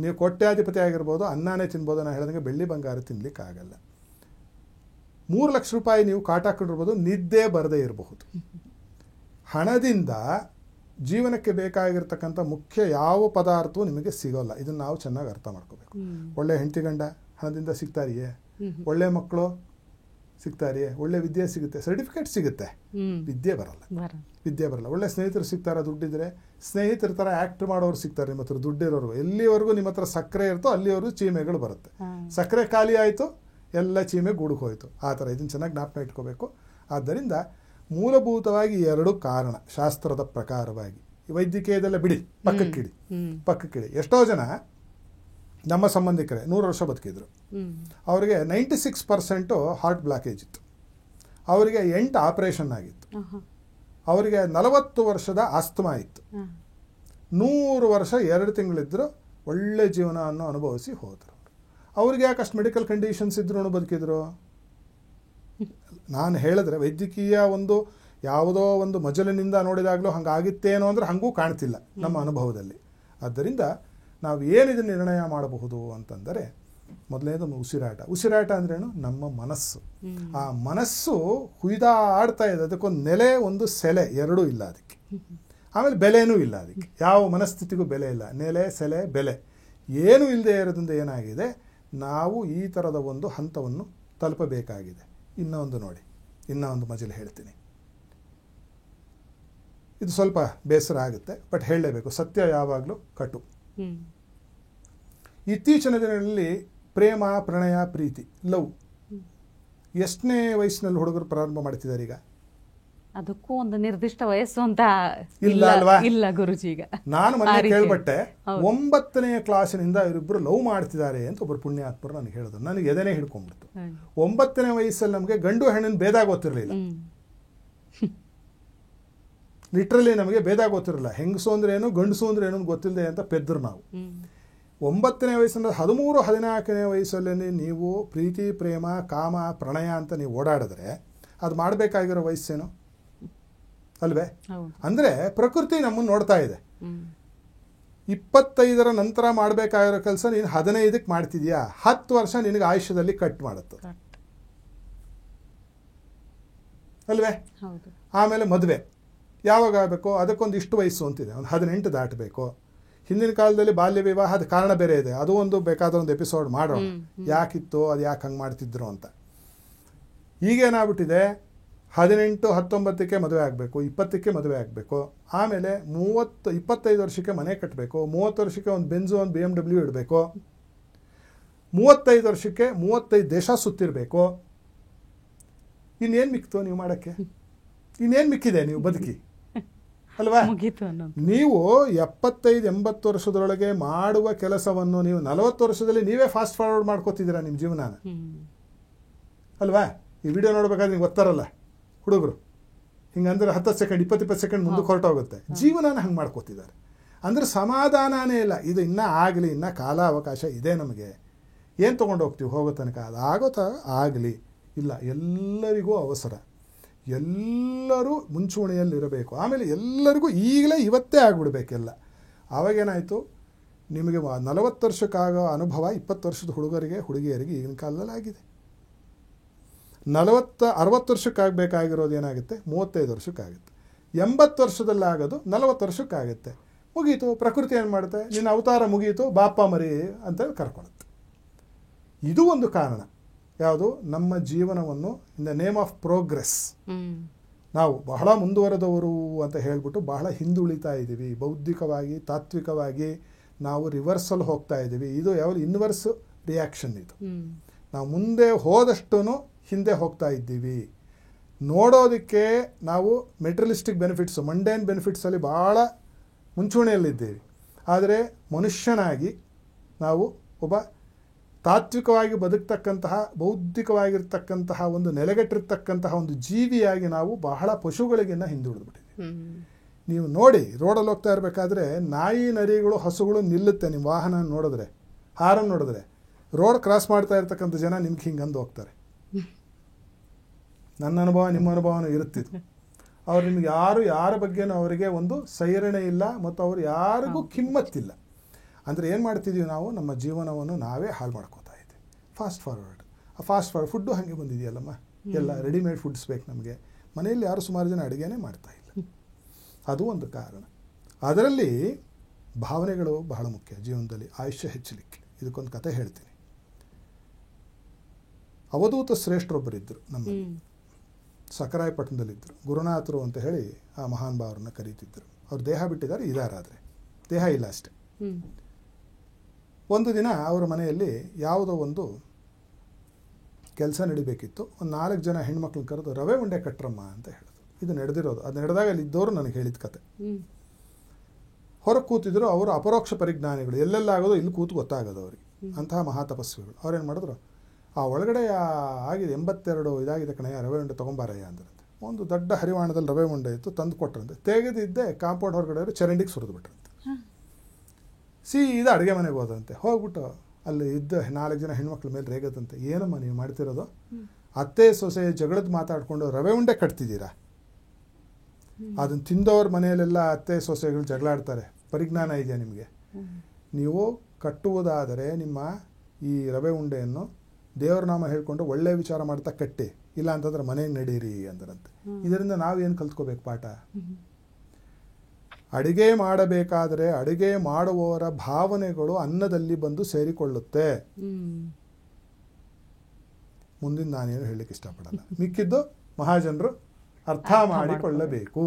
ನೀವು ಕೋಟ್ಯಾಧಿಪತಿ ಆಗಿರ್ಬೋದು, ಅನ್ನನೇ ತಿನ್ಬೋದು. ನಾನು ಹೇಳಿದಂಗೆ ಬೆಳ್ಳಿ ಬಂಗಾರ ತಿನ್ಲಿಕ್ಕೆ ಆಗಲ್ಲ. 3 ಲಕ್ಷ ರೂಪಾಯಿ ನೀವು ಕಾಟ ಹಾಕೊಂಡಿರ್ಬೋದು, ನಿದ್ದೆ ಬರದೇ ಇರಬಹುದು. ಹಣದಿಂದ ಜೀವನಕ್ಕೆ ಬೇಕಾಗಿರ್ತಕ್ಕಂಥ ಮುಖ್ಯ ಯಾವ ಪದಾರ್ಥವೂ ನಿಮಗೆ ಸಿಗೋಲ್ಲ. ಇದನ್ನು ನಾವು ಚೆನ್ನಾಗಿ ಅರ್ಥ ಮಾಡ್ಕೋಬೇಕು. ಒಳ್ಳೆ ಹೆಂಡತಿ ಗಂಡ ಹಣದಿಂದ ಸಿಗ್ತಾರಿಯೇ? ಒಳ್ಳೆ ಮಕ್ಕಳು ಸಿಗ್ತಾರಿಯೇ? ಒಳ್ಳೆ ವಿದ್ಯೆ ಸಿಗುತ್ತೆ, ಸರ್ಟಿಫಿಕೇಟ್ ಸಿಗುತ್ತೆ, ವಿದ್ಯೆ ಬರಲ್ಲ. ಒಳ್ಳೆ ಸ್ನೇಹಿತರು ಸಿಗ್ತಾರ ದುಡ್ಡಿದ್ರೆ? ಸ್ನೇಹಿತರ ಥರ ಆ್ಯಕ್ಟ್ ಮಾಡೋರು ಸಿಗ್ತಾರೆ ನಿಮ್ಮ ಹತ್ರ ದುಡ್ಡಿರೋರು. ಎಲ್ಲಿವರೆಗೂ ನಿಮ್ಮ ಹತ್ರ ಸಕ್ಕರೆ ಇರ್ತೋ ಅಲ್ಲಿವರೆಗೂ ಚೀಮೆಗಳು ಬರುತ್ತೆ. ಸಕ್ಕರೆ ಖಾಲಿ ಆಯಿತು, ಎಲ್ಲ ಚೀಮೆ ಗೂಡುಕು ಹೋಯಿತು. ಆ ಥರ ಇದನ್ನು ಚೆನ್ನಾಗಿ ಜ್ಞಾಪಕ ಇಟ್ಕೋಬೇಕು. ಆದ್ದರಿಂದ ಮೂಲಭೂತವಾಗಿ 2 ಕಾರಣ ಶಾಸ್ತ್ರದ ಪ್ರಕಾರವಾಗಿ. ವೈದ್ಯಕೀಯದೆಲ್ಲ ಬಿಡಿ, ಪಕ್ಕಕ್ಕಿಡಿ. ಎಷ್ಟೋ ಜನ ನಮ್ಮ ಸಂಬಂಧಿಕರೇ 100 ವರ್ಷ ಬದುಕಿದ್ರು. ಅವರಿಗೆ 96% ಹಾರ್ಟ್ ಬ್ಲಾಕೇಜ್ ಇತ್ತು. ಅವರಿಗೆ 8 ಆಪರೇಷನ್ ಆಗಿತ್ತು. ಅವರಿಗೆ 40 ವರ್ಷದ ಆಸ್ತಮಾ ಇತ್ತು. 100 ವರ್ಷ 2 ತಿಂಗಳಿದ್ರು, ಒಳ್ಳೆ ಜೀವನವನ್ನು ಅನುಭವಿಸಿ ಹೋದರು. ಅವ್ರಿಗೆ ಯಾಕಷ್ಟು ಮೆಡಿಕಲ್ ಕಂಡೀಷನ್ಸ್ ಇದ್ರೂ ಬದುಕಿದ್ರು? ನಾನು ಹೇಳಿದ್ರೆ ವೈದ್ಯಕೀಯ ಒಂದು ಯಾವುದೋ ಒಂದು ಮಜಲಿನಿಂದ ನೋಡಿದಾಗಲೂ ಹಂಗಾಗಿತ್ತೇನೋ ಅಂದರೆ ಹಂಗೂ ಕಾಣ್ತಿಲ್ಲ ನಮ್ಮ ಅನುಭವದಲ್ಲಿ. ಆದ್ದರಿಂದ ನಾವು ಏನಿದು ನಿರ್ಣಯ ಮಾಡಬಹುದು ಅಂತಂದರೆ, ಮೊದಲನೇದು ಉಸಿರಾಟ ಅಂದ್ರೇನು? ನಮ್ಮ ಮನಸ್ಸು. ಆ ಮನಸ್ಸು ಹುಯ್ದಾಡ್ತಾ ಇದೆ. ಅದಕ್ಕೊಂದು ನೆಲೆ, ಒಂದು ಸೆಲೆ, ಎರಡೂ ಇಲ್ಲ ಅದಕ್ಕೆ. ಆಮೇಲೆ ಬೆಲೆನೂ ಇಲ್ಲ ಅದಕ್ಕೆ. ಯಾವ ಮನಸ್ಥಿತಿಗೂ ಬೆಲೆ ಇಲ್ಲ. ನೆಲೆ, ಸೆಲೆ, ಬೆಲೆ ಏನೂ ಇಲ್ಲದೆ ಇರೋದ್ರಿಂದ ಏನಾಗಿದೆ, ನಾವು ಈ ಥರದ ಒಂದು ಹಂತವನ್ನು ತಲುಪಬೇಕಾಗಿದೆ. ಇನ್ನೊಂದು ನೋಡಿ, ಇನ್ನೊಂದು ಮಜಲು ಹೇಳ್ತೀನಿ. ಇದು ಸ್ವಲ್ಪ ಬೇಸರ ಆಗುತ್ತೆ, ಬಟ್ ಹೇಳಲೇಬೇಕು. ಸತ್ಯ ಯಾವಾಗಲೂ ಕಟು. ಇತ್ತೀಚಿನ ದಿನಗಳಲ್ಲಿ ಪ್ರೇಮ, ಪ್ರಣಯ, ಪ್ರೀತಿ, ಲವ್ ಎಷ್ಟನೇ ವಯಸ್ಸಿನಲ್ಲಿ ಹುಡುಗರು ಪ್ರಾರಂಭ ಮಾಡ್ತಿದ್ದಾರೆ ಈಗ? ಅದಕ್ಕೂ ಒಂದು ನಿರ್ದಿಷ್ಟ ವಯಸ್ಸು ಅಂತ ಇಲ್ಲ ಅಲ್ವಾ? ಇಲ್ಲ ಗುರುಜಿ. ಈಗ ನಾನು ಮೊನ್ನೆ ಕೇಳ್ಬಟ್ಟೆ, 9ನೇ ಕ್ಲಾಸಿನಿಂದ ಇವರಿಬ್ಬರು ಲವ್ ಮಾಡ್ತಿದ್ದಾರೆ ಅಂತ ಒಬ್ಬರು ಪುಣ್ಯಾತ್ಮರು ನನಗೆ ಹೇಳಿದ್ರು. ನನಗೆ ಎದೆನೇ ಹಿಡ್ಕೊಂಡ್ಬಿಡ್ತು. 9ನೇ ವಯಸ್ಸಲ್ಲಿ ನಮಗೆ ಗಂಡು ಹೆಣ್ಣಿನ ಭೇದ ಗೊತ್ತಿರಲಿಲ್ಲ. ಲಿಟ್ರಲಿ ನಮಗೆ ಭೇದ ಗೊತ್ತಿರಲಿಲ್ಲ. ಹೆಂಗಸು ಅಂದ್ರೆ ಏನು, ಗಂಡಸು ಅಂದ್ರೆ ಏನು ಗೊತ್ತಿಲ್ಲದೆ ಅಂತ ಪೆದ್ರು ನಾವು. 9ನೇ ವಯಸ್ಸಿನ 13-14ನೇ ವಯಸ್ಸಲ್ಲಿ ನೀವು ಪ್ರೀತಿ, ಪ್ರೇಮ, ಕಾಮ, ಪ್ರಣಯ ಅಂತ ನೀವು ಓಡಾಡಿದ್ರೆ ಅದು ಮಾಡಬೇಕಾಗಿರೋ ವಯಸ್ಸೇನು ಅಲ್ವೇ? ಅಂದರೆ ಪ್ರಕೃತಿ ನಮ್ಮನ್ನು ನೋಡ್ತಾ ಇದೆ. 25ರ ನಂತರ ಮಾಡಬೇಕಾಗಿರೋ ಕೆಲಸ ನೀನು 15ಕ್ಕೆ ಮಾಡ್ತಿದ್ಯಾ, 10 ವರ್ಷ ನಿನಗೆ ಆಯುಷ್ಯದಲ್ಲಿ ಕಟ್ ಮಾಡುತ್ತೆ ಅಲ್ವೇ? ಆಮೇಲೆ ಮದುವೆ ಯಾವಾಗ ಆಗಬೇಕು? ಅದಕ್ಕೊಂದು ಇಷ್ಟು ವಯಸ್ಸು ಅಂತಿದೆ, ಒಂದು 18 ದಾಟಬೇಕು. ಹಿಂದಿನ ಕಾಲದಲ್ಲಿ ಬಾಲ್ಯ ವಿವಾಹದ ಕಾರಣ ಬೇರೆ ಇದೆ, ಅದು ಒಂದು ಬೇಕಾದ ಒಂದು ಎಪಿಸೋಡ್ ಮಾಡೋಣ, ಯಾಕಿತ್ತು, ಅದು ಯಾಕೆ ಹಂಗೆ ಮಾಡ್ತಿದ್ರು ಅಂತ. ಈಗೇನಾಗ್ಬಿಟ್ಟಿದೆ, 18, 19ಕ್ಕೆ ಮದುವೆ ಆಗಬೇಕು, 20ಕ್ಕೆ ಮದುವೆ ಆಗಬೇಕು, ಆಮೇಲೆ 25 ವರ್ಷಕ್ಕೆ ಮನೆ ಕಟ್ಟಬೇಕು, 30 ವರ್ಷಕ್ಕೆ ಒಂದು ಬೆಂಜು, ಒಂದು BMW ಇಡಬೇಕು, 35 ವರ್ಷಕ್ಕೆ 35 ದೇಶ ಸುತ್ತಿರಬೇಕು. ಇನ್ನೇನು ಮಿಕ್ತು ನೀವು ಮಾಡೋಕ್ಕೆ? ಇನ್ನೇನು ಮಿಕ್ಕಿದೆ ನೀವು ಬದುಕಿ ಅಲ್ವಾ? ನೀವು 75-80 ವರ್ಷದೊಳಗೆ ಮಾಡುವ ಕೆಲಸವನ್ನು ನೀವು 40 ವರ್ಷದಲ್ಲಿ ನೀವೇ ಫಾಸ್ಟ್ ಫಾರ್ವರ್ಡ್ ಮಾಡ್ಕೋತಿದ್ದೀರಾ ನಿಮ್ಮ ಜೀವನನ ಅಲ್ವಾ? ಈ ವಿಡಿಯೋ ನೋಡ್ಬೇಕಾದ್ರೆ ನಿಮ್ಗೆ ಗೊತ್ತಾರಲ್ಲ ಹುಡುಗರು, ಹಿಂಗಂದ್ರೆ 10 ಸೆಕೆಂಡ್ 20 ಸೆಕೆಂಡ್ ಮುಂದಕ್ಕೆ ಹೊರಟೋಗುತ್ತೆ. ಜೀವನನ ಹಂಗೆ ಮಾಡ್ಕೋತಿದ್ದಾರೆ. ಅಂದರೆ ಸಮಾಧಾನನೇ ಇಲ್ಲ. ಇದು ಇನ್ನೂ ಆಗಲಿ, ಇನ್ನೂ ಕಾಲ ಅವಕಾಶ ಇದೆ ನಮಗೆ, ಏನು ತೊಗೊಂಡು ಹೋಗ್ತೀವಿ ಹೋಗೋ ತನಕ, ಅದು ಆಗೋ ಆಗಲಿ. ಇಲ್ಲ, ಎಲ್ಲರಿಗೂ ಅವಸರ, ಎಲ್ಲರೂ ಮುಂಚೂಣಿಯಲ್ಲಿರಬೇಕು. ಆಮೇಲೆ ಎಲ್ಲರಿಗೂ ಈಗಲೇ ಇವತ್ತೇ ಆಗಿಬಿಡ್ಬೇಕೆಲ್ಲ. ಆವಾಗೇನಾಯಿತು, ನಿಮಗೆ 40 ವರ್ಷಕ್ಕಾಗೋ ಅನುಭವ 20 ವರ್ಷದ ಹುಡುಗರಿಗೆ, ಹುಡುಗಿಯರಿಗೆ ಈಗಿನ ಕಾಲದಲ್ಲಿ ಆಗಿದೆ. 60 ವರ್ಷಕ್ಕಾಗಬೇಕಾಗಿರೋದು ಏನಾಗುತ್ತೆ, 35 ವರ್ಷಕ್ಕಾಗುತ್ತೆ. 80 ವರ್ಷದಲ್ಲಾಗೋದು 40 ವರ್ಷಕ್ಕಾಗುತ್ತೆ. ಮುಗೀತು. ಪ್ರಕೃತಿ ಏನು ಮಾಡುತ್ತೆ, ನಿನ್ನ ಅವತಾರ ಮುಗೀತು, ಬಾಪ ಮರಿ ಅಂತೇಳಿ ಕರ್ಕೊಳುತ್ತೆ. ಇದು ಒಂದು ಕಾರಣ. ಯಾವುದು? ನಮ್ಮ ಜೀವನವನ್ನು in the name of progress ನಾವು ಬಹಳ ಮುಂದುವರೆದವರು ಅಂತ ಹೇಳಿಬಿಟ್ಟು ಬಹಳ ಹಿಂದುಳಿತಾ ಇದ್ದೀವಿ. ಬೌದ್ಧಿಕವಾಗಿ, ತಾತ್ವಿಕವಾಗಿ ನಾವು ರಿವರ್ಸಲ್ಲಿ ಹೋಗ್ತಾ ಇದ್ದೀವಿ. ಇದು ಯಾವ ಇನ್ವರ್ಸ್ ರಿಯಾಕ್ಷನ್ ಇದು. ನಾವು ಮುಂದೆ ಹೋದಷ್ಟು ಹಿಂದೆ ಹೋಗ್ತಾ ಇದ್ದೀವಿ. ನೋಡೋದಕ್ಕೆ ನಾವು ಮೆಟೀರಿಯಲಿಸ್ಟಿಕ್ ಬೆನಿಫಿಟ್ಸು, ಮಂಡೇನ್ ಬೆನಿಫಿಟ್ಸಲ್ಲಿ ಭಾಳ ಮುಂಚೂಣಿಯಲ್ಲಿದ್ದೇವೆ. ಆದರೆ ಮನುಷ್ಯನಾಗಿ ನಾವು ಒಬ್ಬ ತಾತ್ವಿಕವಾಗಿ ಬದುಕ್ತಕ್ಕಂತಹ, ಬೌದ್ಧಿಕವಾಗಿರ್ತಕ್ಕಂತಹ, ಒಂದು ನೆಲೆಗಟ್ಟಿರ್ತಕ್ಕಂತಹ ಒಂದು ಜೀವಿಯಾಗಿ ನಾವು ಬಹಳ ಪಶುಗಳಿಗಿನ್ನ ಹಿಂದುಳಿದ್ಬಿಟ್ಟಿದ್ದೀವಿ. ನೀವು ನೋಡಿ, ರೋಡಲ್ಲಿ ಹೋಗ್ತಾ ಇರಬೇಕಾದ್ರೆ ನಾಯಿ, ನರಿಗಳು, ಹಸುಗಳು ನಿಲ್ಲುತ್ತೆ ನಿಮ್ಮ ವಾಹನ ನೋಡಿದ್ರೆ, ಹಾರನ್ನು ನೋಡಿದ್ರೆ. ರೋಡ್ ಕ್ರಾಸ್ ಮಾಡ್ತಾ ಇರ್ತಕ್ಕಂಥ ಜನ ನಿಮ್ಗೆ ಹಿಂಗಂದು ಹೋಗ್ತಾರೆ. ನನ್ನ ಅನುಭವ, ನಿಮ್ಮ ಅನುಭವನೂ ಇರುತ್ತಿತ್ತು. ಅವ್ರು ನಿಮ್ಗೆ ಯಾರ ಬಗ್ಗೆನೂ ಅವರಿಗೆ ಒಂದು ಸೈರಣೆ ಇಲ್ಲ, ಮತ್ತು ಅವ್ರು ಯಾರಿಗೂ ಕಿಮ್ಮತ್ತಿಲ್ಲ. ಅಂದರೆ ಏನು ಮಾಡ್ತಿದ್ದೀವಿ ನಾವು? ನಮ್ಮ ಜೀವನವನ್ನು ನಾವೇ ಹಾಳು ಮಾಡ್ಕೋತಾ ಇದ್ದೀವಿ. ಫಾಸ್ಟ್ ಫಾರ್ವರ್ಡ್ ಫುಡ್ಡು ಹಾಗೆ ಬಂದಿದೆಯಲ್ಲಮ್ಮ, ಎಲ್ಲ ರೆಡಿಮೇಡ್ ಫುಡ್ಸ್ ಬೇಕು ನಮಗೆ. ಮನೆಯಲ್ಲಿ ಯಾರು ಸುಮಾರು ಜನ ಅಡುಗೆನೇ ಮಾಡ್ತಾ ಇಲ್ಲ. ಅದು ಒಂದು ಕಾರಣ. ಅದರಲ್ಲಿ ಭಾವನೆಗಳು ಬಹಳ ಮುಖ್ಯ ಜೀವನದಲ್ಲಿ ಆಯುಷ್ಯ ಹೆಚ್ಚಲಿಕ್ಕೆ. ಇದಕ್ಕೊಂದು ಕತೆ ಹೇಳ್ತೀನಿ. ಅವಧೂತ ಶ್ರೇಷ್ಠರೊಬ್ಬರಿದ್ದರು ನಮ್ಮಲ್ಲಿ, ಸಕರಾಯಪಟ್ಟಣದಲ್ಲಿದ್ದರು. ಗುರುನಾಥರು ಅಂತ ಹೇಳಿ ಆ ಮಹಾನ್ ಭಾವರನ್ನ ಕರೀತಿದ್ದರು. ಅವ್ರು ದೇಹ ಬಿಟ್ಟಿದ್ದಾರೆ, ಇದಾರಾದರೆ ದೇಹ ಇಲ್ಲ ಅಷ್ಟೆ. ಒಂದು ದಿನ ಅವರ ಮನೆಯಲ್ಲಿ ಯಾವುದೋ ಒಂದು ಕೆಲಸ ನಡಿಬೇಕಿತ್ತು. ಒಂದು 4 ಜನ ಹೆಣ್ಮಕ್ಳನ್ನ ಕರೆದು ರವೆ ಉಂಡೆ ಕಟ್ರಮ್ಮ ಅಂತ ಹೇಳಿದ್ರು. ಇದು ನಡೆದಿರೋದು. ಅದು ನಡೆದಾಗ ಅಲ್ಲಿ ಇದ್ದವರು ನನಗೆ ಹೇಳಿದ ಕತೆ. ಹೊರಗೆ ಕೂತಿದ್ರು. ಅವರು ಅಪರೋಕ್ಷ ಪರಿಜ್ಞಾನಿಗಳು, ಎಲ್ಲೆಲ್ಲಾಗೋದು ಇಲ್ಲಿ ಕೂತು ಗೊತ್ತಾಗೋದು ಅವರಿಗೆ. ಅಂತಹ ಮಹಾತಪಸ್ವಿಗಳು. ಅವ್ರೇನು ಮಾಡಿದ್ರು, ಆ ಒಳಗಡೆ ಆಗಿದೆ 82 ಇದಾಗಿದೆ ಕಣಯ್ಯ, ರವೆ ಉಂಡೆ ತೊಗೊಂಬಾರಯ್ಯ ಅಂದ್ರಂತೆ. ಒಂದು ದೊಡ್ಡ ಹರಿವಾಣದಲ್ಲಿ ರವೆ ಉಂಡೆ ಇತ್ತು, ತಂದು ಕೊಟ್ರಂತೆ. ತೆಗೆದಿದ್ದೆ ಕಾಂಪೌಂಡ್ ಹೊರಗಡೆ ಚರಂಡಿಗೆ ಸುರಿದು ಬಿಟ್ರಂತೆ. ಸೀದಾ ಅಡುಗೆ ಮನೆಗೆ ಹೋದಂತೆ. ಹೋಗ್ಬಿಟ್ಟು ಅಲ್ಲಿ ಇದ್ದ 4 ಜನ ಹೆಣ್ಮಕ್ಳ ಮೇಲೆ ರೇಗದಂತೆ. ಏನಮ್ಮ ನೀವು ಮಾಡ್ತಿರೋದು? ಅತ್ತೆ ಸೊಸೆ ಜಗಳದ ಮಾತಾಡಿಕೊಂಡು ರವೆ ಉಂಡೆ ಕಟ್ತಿದ್ದೀರಾ? ಅದನ್ನು ತಿಂದವ್ರ ಮನೆಯಲ್ಲೆಲ್ಲ ಅತ್ತೆ ಸೊಸೆಗಳು ಜಗಳಾಡ್ತಾರೆ. ಪರಿಜ್ಞಾನ ಇದೆಯಾ ನಿಮಗೆ? ನೀವು ಕಟ್ಟುವುದಾದರೆ ನಿಮ್ಮ ಈ ರವೆ ಉಂಡೆಯನ್ನು ದೇವರ ನಾಮ ಹೇಳ್ಕೊಂಡು ಒಳ್ಳೆ ವಿಚಾರ ಮಾಡ್ತಾ ಕಟ್ಟಿ, ಇಲ್ಲ ಅಂತಂದ್ರೆ ಮನೆಗೆ ನಡೀರಿ ಅಂದ್ರಂತೆ. ಇದರಿಂದ ನಾವೇನು ಕಲ್ತ್ಕೋಬೇಕು ಪಾಠ? ಅಡುಗೆ ಮಾಡಬೇಕಾದರೆ ಅಡುಗೆ ಮಾಡುವವರ ಭಾವನೆಗಳು ಅನ್ನದಲ್ಲಿ ಬಂದು ಸೇರಿಕೊಳ್ಳುತ್ತೆ. ಮುಂದಿನ ನಾನೇನು ಹೇಳಲಿಕ್ಕೆ ಇಷ್ಟಪಡಲ್ಲ. ಮಿಕ್ಕಿದ್ದು ಮಹಾಜನರು ಅರ್ಥ ಮಾಡಿಕೊಳ್ಳಬೇಕು.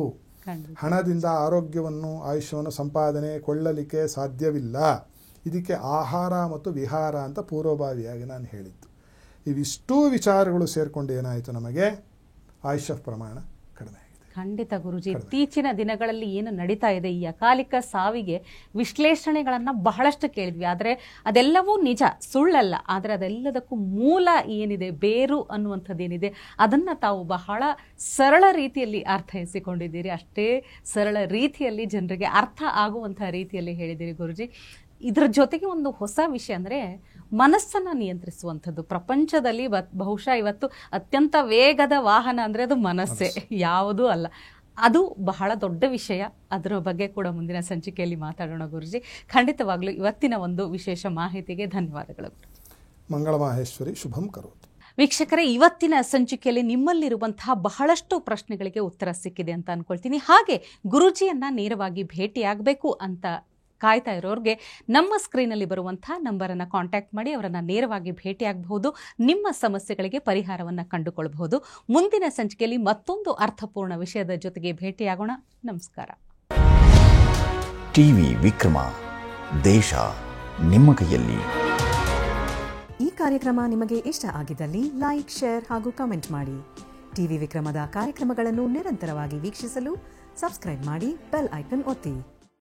ಹಣದಿಂದ ಆರೋಗ್ಯವನ್ನು, ಆಯುಷ್ಯವನ್ನು ಸಂಪಾದನೆ ಕೊಳ್ಳಲಿಕ್ಕೆ ಸಾಧ್ಯವಿಲ್ಲ. ಇದಕ್ಕೆ ಆಹಾರ ಮತ್ತು ವಿಹಾರ ಅಂತ ಪೂರ್ವಭಾವಿಯಾಗಿ ನಾನು ಹೇಳಿದ್ದು. ಇವಿಷ್ಟೂ ವಿಚಾರಗಳು ಸೇರಿಕೊಂಡು ಏನಾಯಿತು, ನಮಗೆ ಆಯುಷ್ಯ ಪ್ರಮಾಣ ಕಡಿಮೆ ಆಗಿದೆ. ಖಂಡಿತ ಗುರುಜಿ, ಇತ್ತೀಚಿನ ದಿನಗಳಲ್ಲಿ ಏನು ನಡೀತಾ ಇದೆ, ಈ ಅಕಾಲಿಕ ಸಾವಿಗೆ ವಿಶ್ಲೇಷಣೆಗಳನ್ನು ಬಹಳಷ್ಟು ಕೇಳಿದ್ವಿ. ಆದರೆ ಅದೆಲ್ಲವೂ ನಿಜ, ಸುಳ್ಳಲ್ಲ. ಆದರೆ ಅದೆಲ್ಲದಕ್ಕೂ ಮೂಲ ಏನಿದೆ, ಬೇರು ಅನ್ನುವಂಥದ್ದೇನಿದೆ, ಅದನ್ನು ತಾವು ಬಹಳ ಸರಳ ರೀತಿಯಲ್ಲಿ ಅರ್ಥೈಸಿಕೊಂಡಿದ್ದೀರಿ. ಅಷ್ಟೇ ಸರಳ ರೀತಿಯಲ್ಲಿ ಜನರಿಗೆ ಅರ್ಥ ಆಗುವಂಥ ರೀತಿಯಲ್ಲಿ ಹೇಳಿದ್ದೀರಿ ಗುರುಜಿ. ಇದರ ಜೊತೆಗೆ ಒಂದು ಹೊಸ ವಿಷಯ ಅಂದರೆ ಮನಸ್ಸನ್ನು ನಿಯಂತ್ರಿಸುವಂಥದ್ದು. ಪ್ರಪಂಚದಲ್ಲಿ ಬಹುಶಃ ಇವತ್ತು ಅತ್ಯಂತ ವೇಗದ ವಾಹನ ಅಂದರೆ ಅದು ಮನಸ್ಸೇ, ಯಾವುದೂ ಅಲ್ಲ. ಅದು ಬಹಳ ದೊಡ್ಡ ವಿಷಯ. ಅದರ ಬಗ್ಗೆ ಕೂಡ ಮುಂದಿನ ಸಂಚಿಕೆಯಲ್ಲಿ ಮಾತಾಡೋಣ ಗುರುಜಿ. ಖಂಡಿತವಾಗ್ಲೂ ಇವತ್ತಿನ ಒಂದು ವಿಶೇಷ ಮಾಹಿತಿಗೆ ಧನ್ಯವಾದಗಳು. ಮಂಗಳ ಮಾಹೇಶ್ವರಿ ಶುಭಂ ಕರೋತು. ವೀಕ್ಷಕರೇ, ಇವತ್ತಿನ ಸಂಚಿಕೆಯಲ್ಲಿ ನಿಮ್ಮಲ್ಲಿರುವಂತಹ ಬಹಳಷ್ಟು ಪ್ರಶ್ನೆಗಳಿಗೆ ಉತ್ತರ ಸಿಕ್ಕಿದೆ ಅಂತ ಅನ್ಕೊಳ್ತೀನಿ. ಹಾಗೆ ಗುರುಜಿಯನ್ನ ನೇರವಾಗಿ ಭೇಟಿಯಾಗಬೇಕು ಅಂತ ಕಾಯ್ತಾ ಇರೋರಿಗೆ ನಮ್ಮ ಸ್ಕ್ರೀನಲ್ಲಿ ಬರುವಂಥ ನಂಬರನ್ನು ಕಾಂಟ್ಯಾಕ್ಟ್ ಮಾಡಿ ಅವರನ್ನು ನೇರವಾಗಿ ಭೇಟಿಯಾಗಬಹುದು. ನಿಮ್ಮ ಸಮಸ್ಯೆಗಳಿಗೆ ಪರಿಹಾರವನ್ನು ಕಂಡುಕೊಳ್ಳಬಹುದು. ಮುಂದಿನ ಸಂಚಿಕೆಯಲ್ಲಿ ಮತ್ತೊಂದು ಅರ್ಥಪೂರ್ಣ ವಿಷಯದ ಜೊತೆಗೆ ಭೇಟಿಯಾಗೋಣ. ನಮಸ್ಕಾರ. ಟಿವಿ ವಿಕ್ರಮ, ದೇಶ ನಿಮ್ಮ ಕೈಯಲ್ಲಿ. ಈ ಕಾರ್ಯಕ್ರಮ ನಿಮಗೆ ಇಷ್ಟ ಆಗಿದ್ದಲ್ಲಿ ಲೈಕ್, ಶೇರ್ ಹಾಗೂ ಕಮೆಂಟ್ ಮಾಡಿ. ಟಿವಿ ವಿಕ್ರಮದ ಕಾರ್ಯಕ್ರಮಗಳನ್ನು ನಿರಂತರವಾಗಿ ವೀಕ್ಷಿಸಲು ಸಬ್ಸ್ಕ್ರೈಬ್ ಮಾಡಿ, ಬೆಲ್ ಐಕನ್ ಒತ್ತಿ.